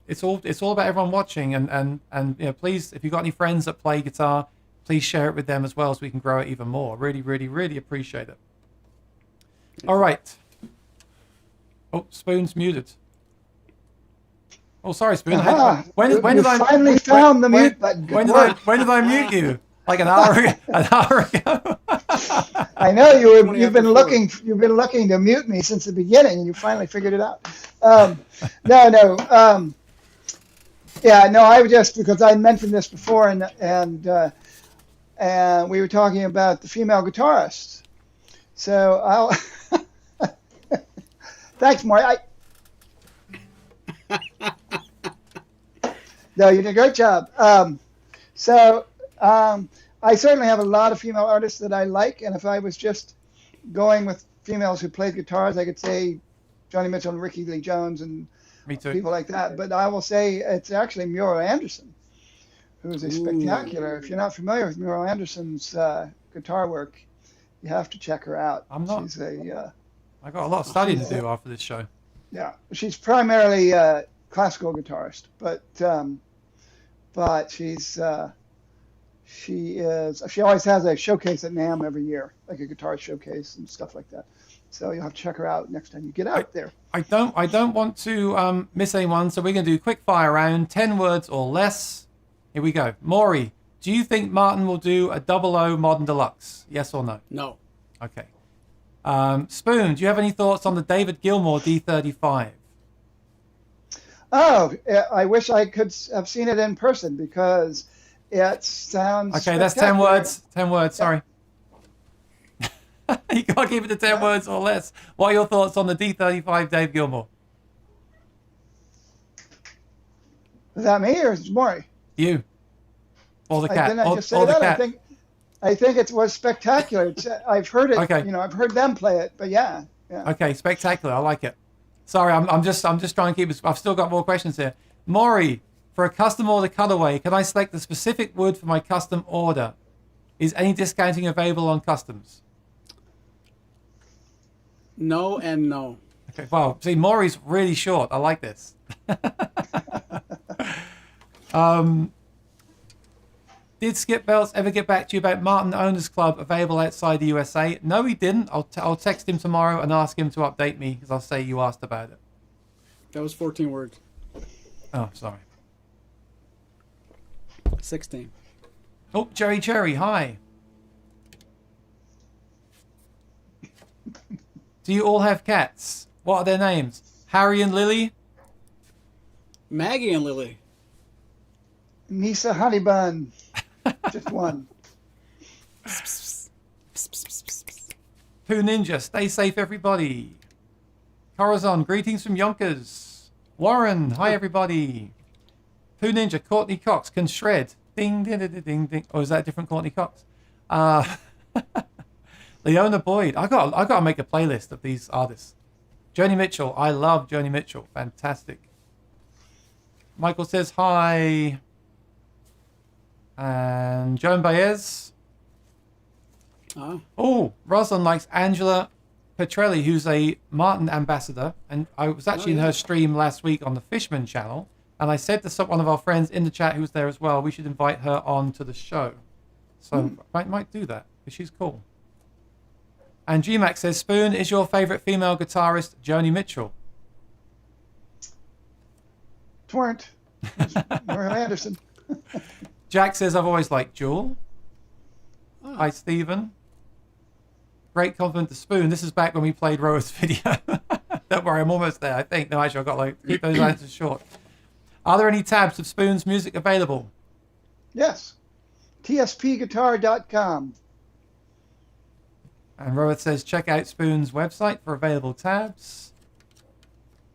it's all about everyone watching, and you know, please, if you've got any friends that play guitar, please share it with them as well, so we can grow it even more. Really, really, really appreciate it. All right. Oh, Spoon's muted. Oh, sorry, Spoon. When did I finally found the mute button? When did I mute you? Like an hour ago. I know you've been looking to mute me since the beginning, and you finally figured it out. I was just, because I mentioned this before, and we were talking about the female guitarists. So I'll. Thanks, Maury. No, you did a great job. I certainly have a lot of female artists that I like, and if I was just going with females who played guitars, I could say Joni Mitchell and Ricky Lee Jones and people like that. But I will say it's actually Muriel Anderson, who's a spectacular. If you're not familiar with Muriel Anderson's guitar work, you have to check her out. I'm not. She's I got a lot of studying to do after this show. Yeah, she's primarily a classical guitarist, but she always has a showcase at NAMM every year, like a guitar showcase and stuff like that. So you'll have to check her out next time you get out there. I don't want to miss anyone, so we're going to do quick fire round, 10 words or less. Here we go. Maury, do you think Martin will do a 00 Modern Deluxe? Yes or no? No. Okay. Spoon, do you have any thoughts on the David Gilmour D35? Oh, I wish I could have seen it in person because it sounds Okay, that's 10 spectacular. words. 10 words, sorry. You can't keep it to 10 words or less. What are your thoughts on the D35 Dave Gilmour? Is that me or is it Maury? You. Or the cat. Didn't I just say or the that? cat. I think it was spectacular. I've heard it. Okay. I've heard them play it, but yeah. Okay, spectacular. I like it. Sorry, I'm just trying to keep it. I've still got more questions here. Maury, for a custom order cutaway, can I select the specific wood for my custom order? Is any discounting available on customs? No and no. Okay, well, see, Maury's really short. I like this. Did Skip Belts ever get back to you about Martin Owners Club available outside the USA? No, he didn't. I'll text him tomorrow and ask him to update me because I'll say you asked about it. That was 14 words. Oh, sorry. 16. Oh, Jerry Cherry, hi. Do you all have cats? What are their names? Harry and Lily? Maggie and Lily. Nisa Honeybun. Just one. Pooh Ninja, stay safe, everybody. Corazon, greetings from Yonkers. Warren, hi, everybody. Pooh Ninja, Courtney Cox can shred. Ding, ding, ding, ding, ding. Oh, is that a different Courtney Cox? Leona Boyd. I got to make a playlist of these artists. Joni Mitchell. I love Joni Mitchell. Fantastic. Michael says hi. And Joan Baez. Oh, Rosalind likes Angela Petrelli, who's a Martin ambassador. And I was actually in her stream last week on the Fishman channel. And I said to one of our friends in the chat who was there as well, we should invite her on to the show. So I might do that because she's cool. And GMAC says, Spoon, is your favorite female guitarist Joni Mitchell? Tweren't. Muriel Anderson. Jack says, I've always liked Jewel. Hi, Stephen. Great compliment to Spoon. This is back when we played Roa's video. Don't worry, I'm almost there, I think. No, actually, I've got keep those answers short. Are there any tabs of Spoon's music available? Yes. tspguitar.com. And Rohit says, check out Spoon's website for available tabs.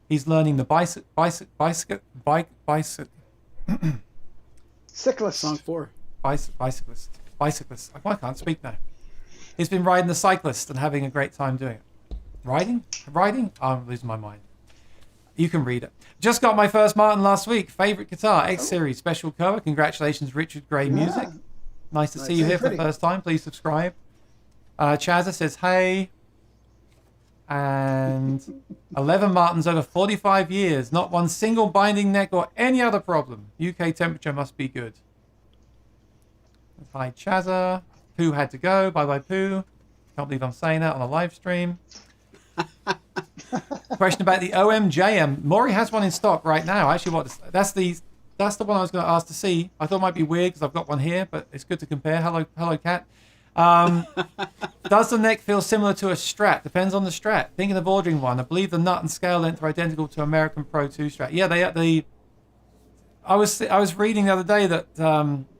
He's learning the Cyclist. Song 4. Bicyclist. I can't speak now. He's been riding the cyclist and having a great time doing it. Riding? I'm losing my mind. You can read it. Just got my first Martin last week. Favorite guitar, X Series special cover. Congratulations, Richard Gray Music. Nice to see you here for the first time. Please subscribe. Chazza says, hey. And 11 Martins over 45 years. Not one single binding neck or any other problem. UK temperature must be good. Hi, Chazza. Pooh had to go. Bye-bye, Pooh. Can't believe I'm saying that on a live stream. Question about the OMJM. Maury has one in stock right now. Actually, that's the one I was going to ask to see. I thought it might be weird because I've got one here, but it's good to compare. Hello, cat. Does the neck feel similar to a Strat? Depends on the Strat. Thinking of ordering one. I believe the nut and scale length are identical to American Pro 2 Strat. Yeah, I was reading the other day that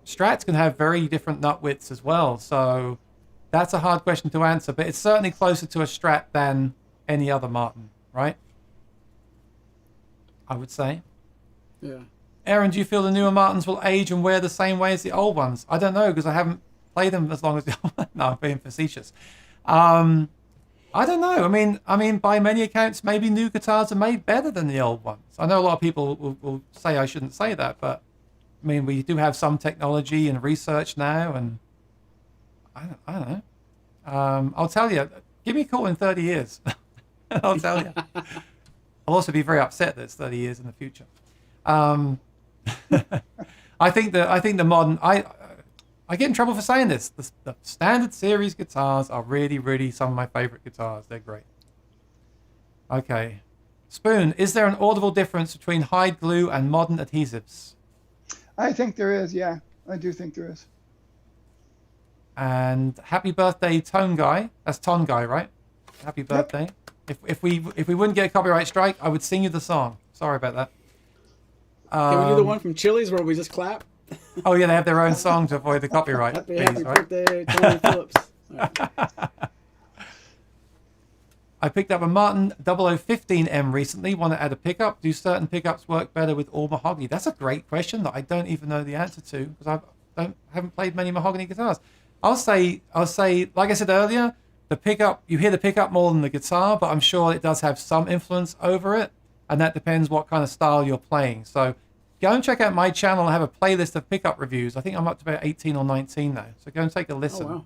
Strats can have very different nut widths as well. So that's a hard question to answer, but it's certainly closer to a Strat than any other Martin, right? I would say. Yeah. Aaron, do you feel the newer Martins will age and wear the same way as the old ones? I don't know because I haven't played them as long as the old ones. No, I'm being facetious. I don't know. I mean, by many accounts, maybe new guitars are made better than the old ones. I know a lot of people will say I shouldn't say that, but I mean, we do have some technology and research now, and I don't know. I'll tell you. Give me a call in 30 years. I'll tell you. I'll also be very upset that it's 30 years in the future. I think the modern. I get in trouble for saying this. The standard series guitars are really, really some of my favorite guitars. They're great. Okay. Spoon, is there an audible difference between hide glue and modern adhesives? I think there is, yeah. I do think there is. And happy birthday, Tone Guy. That's Ton Guy, right? Happy birthday. Yep. If we wouldn't get a copyright strike, I would sing you the song. Sorry about that. Can we do the one from Chili's where we just clap? Oh yeah, they have their own song to avoid the copyright. Happy birthday, Tony Phillips. Right. I picked up a Martin 0015M recently. Want to add a pickup? Do certain pickups work better with all mahogany? That's a great question that I don't even know the answer to because I haven't played many mahogany guitars. I'll say, like I said earlier, the pickup, you hear the pickup more than the guitar, but I'm sure it does have some influence over it, and that depends what kind of style you're playing. So go and check out my channel. I have a playlist of pickup reviews. I think I'm up to about 18 or 19 now. So go and take a listen. Oh, wow.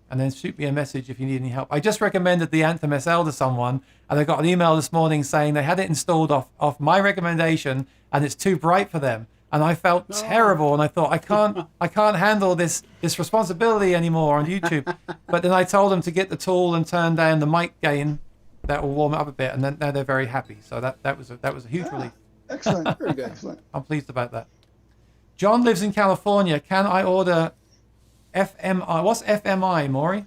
And then shoot me a message if you need any help. I just recommended the Anthem SL to someone, and I got an email this morning saying they had it installed off my recommendation, and it's too bright for them. And I felt terrible, and I thought I can't handle this responsibility anymore on YouTube. But then I told them to get the tool and turn down the mic gain. That will warm it up a bit, and then now they're very happy. So that was a huge relief. Excellent, very good, excellent. I'm pleased about that. John lives in California. Can I order FMI? What's FMI, Maury?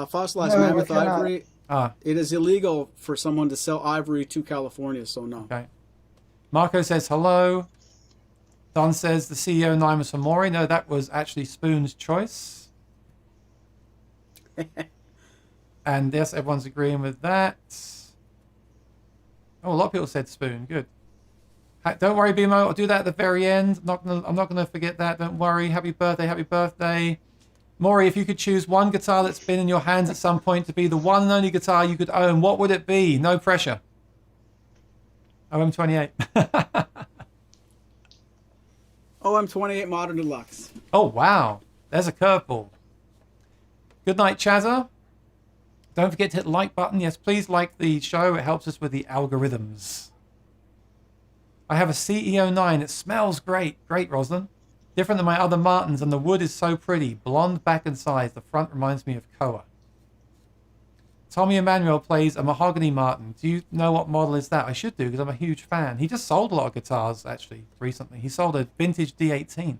Fossilized mammoth ivory. Ah. It is illegal for someone to sell ivory to California, so no. Okay. Marco says hello. Don says the CEO 9 was for Maury. No, that was actually Spoon's choice. And yes, everyone's agreeing with that. Oh, a lot of people said Spoon. Good. Don't worry, BMO. I'll do that at the very end. I'm not gonna forget that. Don't worry. Happy birthday. Happy birthday. Maury, if you could choose one guitar that's been in your hands at some point to be the one and only guitar you could own, what would it be? No pressure. OM28. OM28 Modern Deluxe. Oh, wow. There's a curveball. Good night, Chazza. Don't forget to hit the like button. Yes, please like the show. It helps us with the algorithms. I have a CEO9. It smells great. Great, Roslyn. Different than my other Martins, and the wood is so pretty. Blonde back and sides. The front reminds me of Koa. Tommy Emmanuel plays a mahogany Martin. Do you know what model is that? I should do because I'm a huge fan. He just sold a lot of guitars, actually, recently. He sold a vintage D18.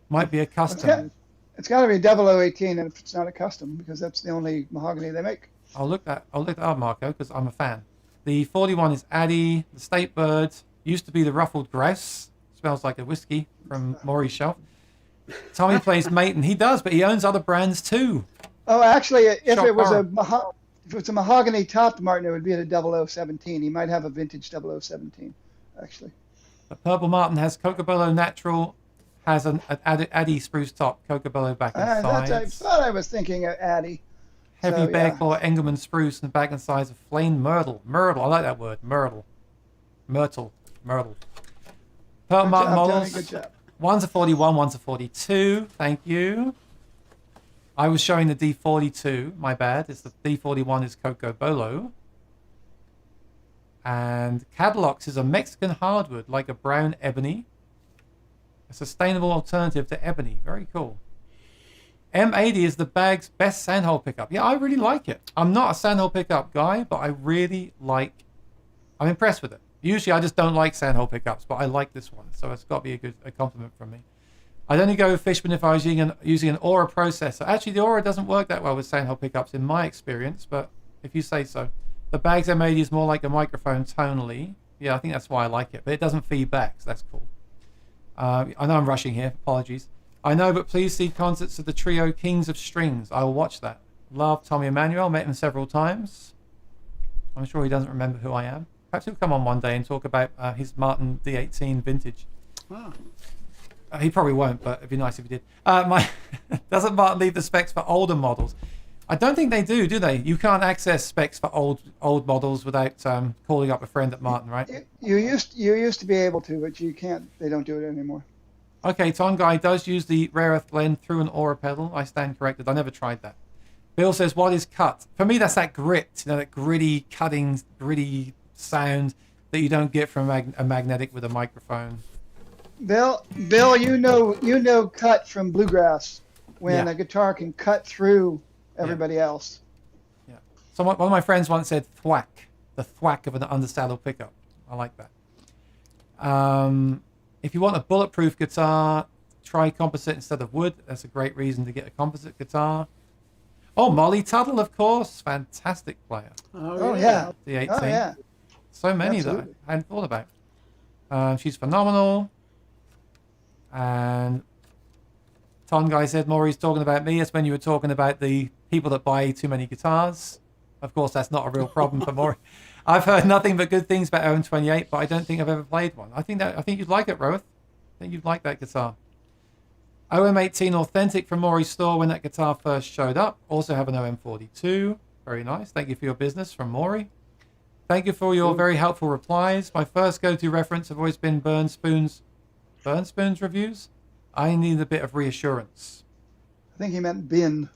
Might be a custom. It's got to be 0018 if it's not a custom, because that's the only mahogany they make. I'll look that up, Marco, because I'm a fan. The 41 is Addy. The State Bird used to be the Ruffled Grouse. Smells like a whiskey from Maury's shelf. Tommy plays Maiden. He does, but he owns other brands too. Oh, actually, if it was a mahogany topped Martin, it would be a 0017. He might have a vintage 0017, actually. The Purple Martin has Cocobolo Natural, has an Addy spruce top, Cocobolo back and sides. I thought I was thinking of Addy. Heavy Bear Claw Engelmann spruce and back and sides of Flame Myrtle. Myrtle, I like that word. Myrtle. Purple Martin models. Good job. One's a 41, one's a 42. Thank you. I was showing the D42. My bad. It's the D41 is Cocobolo. And Cadlox is a Mexican hardwood, like a brown ebony. A sustainable alternative to ebony. Very cool. M80 is the bag's best sandhole pickup. Yeah, I really like it. I'm not a sandhole pickup guy, but I'm impressed with it. Usually I just don't like sandhole pickups, but I like this one. So it's got to be a compliment from me. I'd only go with Fishman if I was using an Aura processor. Actually, the Aura doesn't work that well with sandhole pickups in my experience, but if you say so. The bag's M80 is more like a microphone tonally. Yeah, I think that's why I like it, but it doesn't feed back, so that's cool. I know I'm rushing here. Apologies. I know, but please see concerts of the trio Kings of Strings. I will watch that. Love Tommy Emmanuel. Met him several times. I'm sure he doesn't remember who I am. Perhaps he'll come on one day and talk about his Martin D18 vintage. Wow. He probably won't, but it'd be nice if he did. Doesn't Martin leave the specs for older models? I don't think they do they? You can't access specs for old models without calling up a friend at Martin, right? You used to be able to, but you can't. They don't do it anymore. Okay, Tom Guy does use the rare earth blend through an Aura pedal. I stand corrected. I never tried that. Bill says, what is cut? For me, that's that grit, that gritty sound that you don't get from a magnetic with a microphone. Bill, you know cut from bluegrass when a guitar can cut through everybody else. Yeah. So one of my friends once said thwack, the thwack of an undersaddle pickup. I like that. If you want a bulletproof guitar, try composite instead of wood. That's a great reason to get a composite guitar. Oh, Molly Tuttle, of course. Fantastic player. Oh, yeah. The 18. Oh, yeah. So many Absolutely. that I hadn't thought about. She's phenomenal. And Ton Guy said, Maury's talking about me. That's when you were talking about the people that buy too many guitars. Of course, that's not a real problem for Maury. I've heard nothing but good things about OM28, but I don't think I've ever played one. I think you'd like it, Roeth. I think you'd like that guitar. OM18 Authentic from Maury's store when that guitar first showed up. Also have an OM42. Very nice. Thank you for your business from Maury. Thank you for your very helpful replies. My first go-to reference have always been Burn Spoon's reviews. I need a bit of reassurance. I think he meant bin.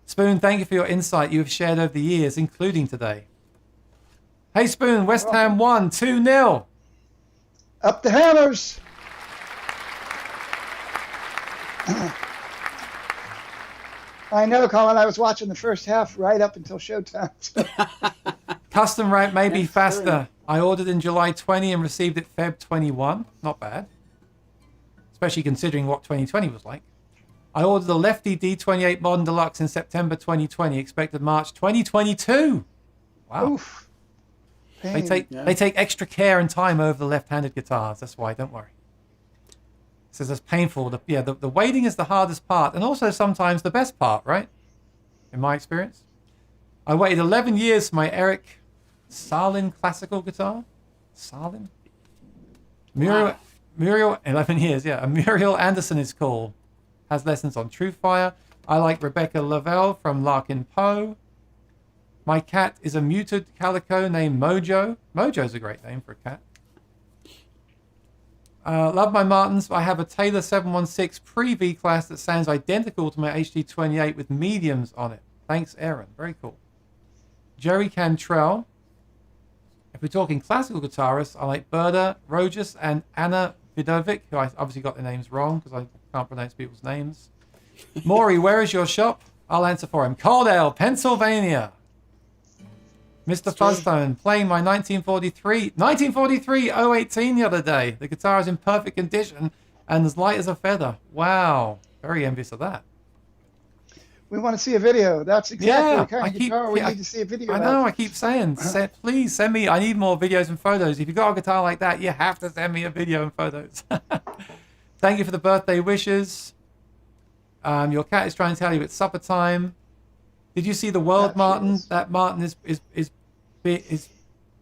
Spoon, thank you for your insight you have shared over the years, including today. Hey, Spoon, West Ham won 2-0. Up the Hammers! I know, Colin. I was watching the first half right up until showtime. Custom route may be faster. I ordered in July 20 and received it Feb 21. Not bad. Especially considering what 2020 was like. I ordered a Lefty D28 Modern Deluxe in September 2020. Expected March 2022. Wow. Oof. They Pain. take extra care and time over the left-handed guitars. That's why. Don't worry. It says it's painful. The waiting is the hardest part, and also sometimes the best part, right? In my experience, I waited 11 years for my Eric Salin classical guitar. Salin. Muriel, 11 years. Yeah, Muriel Anderson is cool. Has lessons on Truefire. I like Rebecca Lavelle from Larkin Poe. My cat is a muted calico named Mojo. Mojo's a great name for a cat. Love my Martins. I have a Taylor 716 pre-V class that sounds identical to my HD28 with mediums on it. Thanks, Aaron. Very cool. Jerry Cantrell. If we're talking classical guitarists, I like Berta Rojas and Anna Vidovic, who I obviously got their names wrong because I can't pronounce people's names. Maury, where is your shop? I'll answer for him. Caldale, Pennsylvania. Mr. Fuzztone, playing my 1943 018 the other day. The guitar is in perfect condition and as light as a feather. Wow. Very envious of that. We want to see a video. That's exactly the kind of guitar we yeah, need to see a video I of. know, I keep saying, please send me, I need more videos and photos. If you've got a guitar like that, you have to send me a video and photos. Thank you for the birthday wishes. Your cat is trying to tell you it's supper time. Did you see the World Martin? Is. That Martin is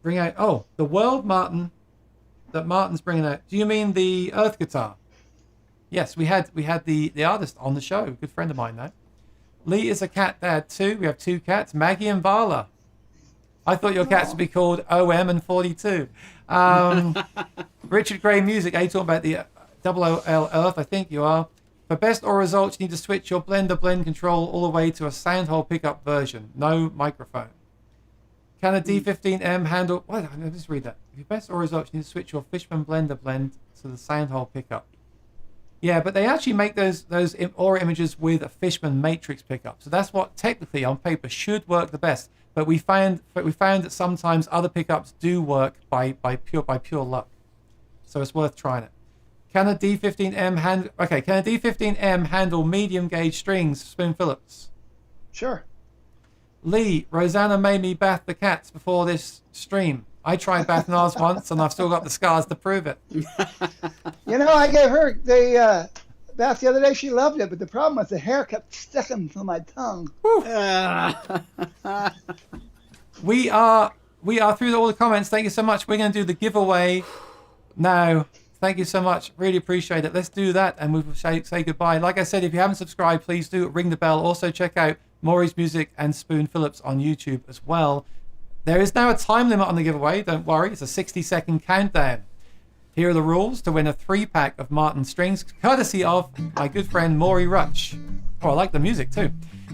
bringing out. Oh, the World Martin that Martin's bringing out. Do you mean the Earth guitar? Yes, we had the artist on the show. Good friend of mine, though. Lee is a cat dad too. We have two cats, Maggie and Vala. I thought your cats would be called OM and 42. Richard Gray Music. Are you talking about the OOL Earth? I think you are. For best or results, you need to switch your blend control all the way to a sound hole pickup version. No microphone. Can a D15M handle... What? Let me just read that. For best or results, you need to switch your Fishman blend to the sound hole pickup. Yeah, but they actually make those Aura images with a Fishman matrix pickup. So that's what technically on paper should work the best. But we found that sometimes other pickups do work by pure luck. So it's worth trying it. Can a D15M handle medium gauge strings, Spoon Phillips? Sure. Lee, Rosanna made me bath the cats before this stream. I tried bathing ours once, and I've still got the scars to prove it. You know, I gave her the bath the other day. She loved it, but the problem was the hair kept sticking to my tongue. We are through all the comments. Thank you so much. We're going to do the giveaway now. Thank you so much. Really appreciate it. Let's do that, and we'll say goodbye. Like I said, if you haven't subscribed, please do ring the bell. Also, check out Maury's Music and Spoon Phillips on YouTube as well. There is now a time limit on the giveaway. Don't worry. It's a 60-second countdown. Here are the rules to win a 3-pack of Martin strings, courtesy of my good friend Maury Rutch. Oh, I like the music too.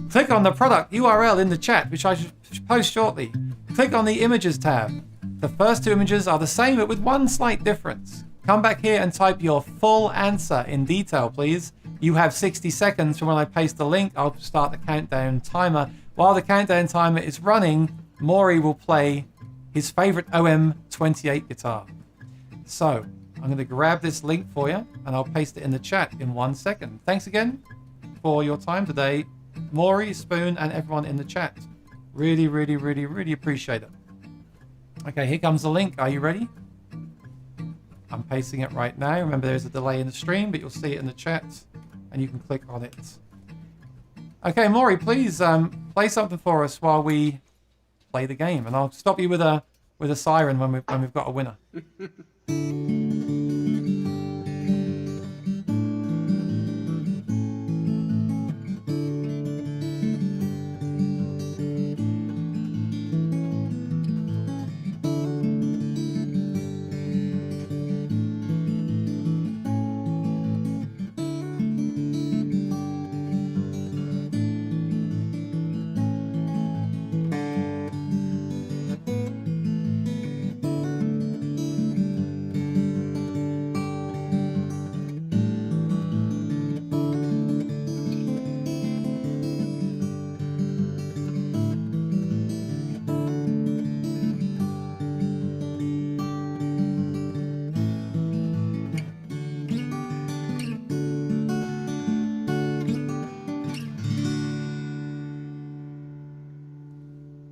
Click on the product URL in the chat, which I should post shortly. Click on the Images tab. The first two images are the same, but with one slight difference. Come back here and type your full answer in detail, please. You have 60 seconds from when I paste the link. I'll start the countdown timer. While the countdown timer is running, Maury will play his favorite OM28 guitar. So, I'm going to grab this link for you and I'll paste it in the chat in 1 second. Thanks again for your time today, Maury, Spoon, and everyone in the chat. Really, really, really, really appreciate it. Okay, here comes the link. Are you ready? I'm pasting it right now. Remember, there's a delay in the stream, but you'll see it in the chat and you can click on it. Okay, Maury, please play something for us while we play the game, and I'll stop you with a siren when we've got a winner.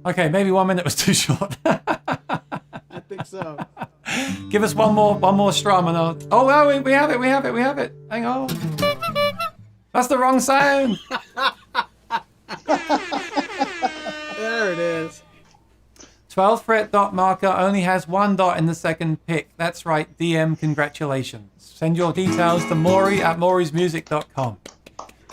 Okay, maybe 1 minute was too short. I think so. Give us one more strum and I'll... Oh, well, we have it. Hang on. That's the wrong sound. There it is. 12th fret dot marker only has 1 dot in the second pick. That's right, DM, congratulations. Send your details to Maury at maurysmusic.com.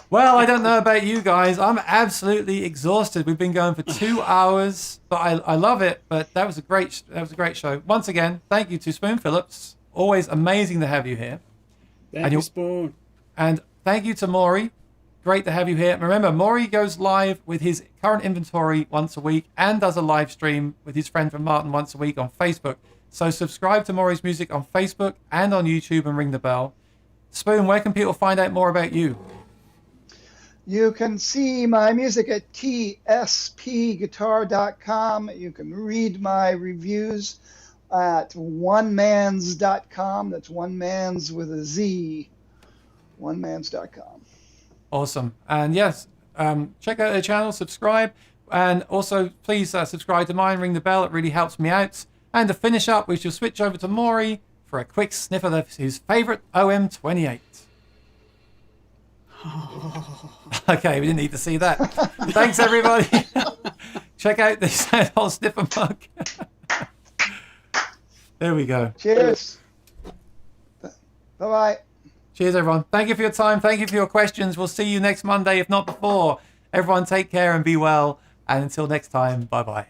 Well, I don't know about you guys. I'm absolutely exhausted. We've been going for 2 hours, but I love it. But that was a great show. Once again, thank you to Spoon Phillips. Always amazing to have you here. Thank you, Spoon. And thank you to Maury. Great to have you here. Remember, Maury goes live with his current inventory once a week and does a live stream with his friend from Martin once a week on Facebook. So subscribe to Maury's Music on Facebook and on YouTube and ring the bell. Spoon, where can people find out more about you? You can see my music at tspguitar.com. You can read my reviews at onemans.com. That's one man's with a Z. onemans.com. Awesome. And yes, check out their channel, subscribe, and also please subscribe to mine, ring the bell. It really helps me out. And to finish up, we shall switch over to Maury for a quick sniff of his favorite OM28. Okay, we didn't need to see that. Thanks, everybody. Check out this whole sniffer mug. There we go. Cheers. Bye-bye. Cheers, everyone. Thank you for your time. Thank you for your questions. We'll see you next Monday, if not before. Everyone take care and be well. And until next time, bye-bye.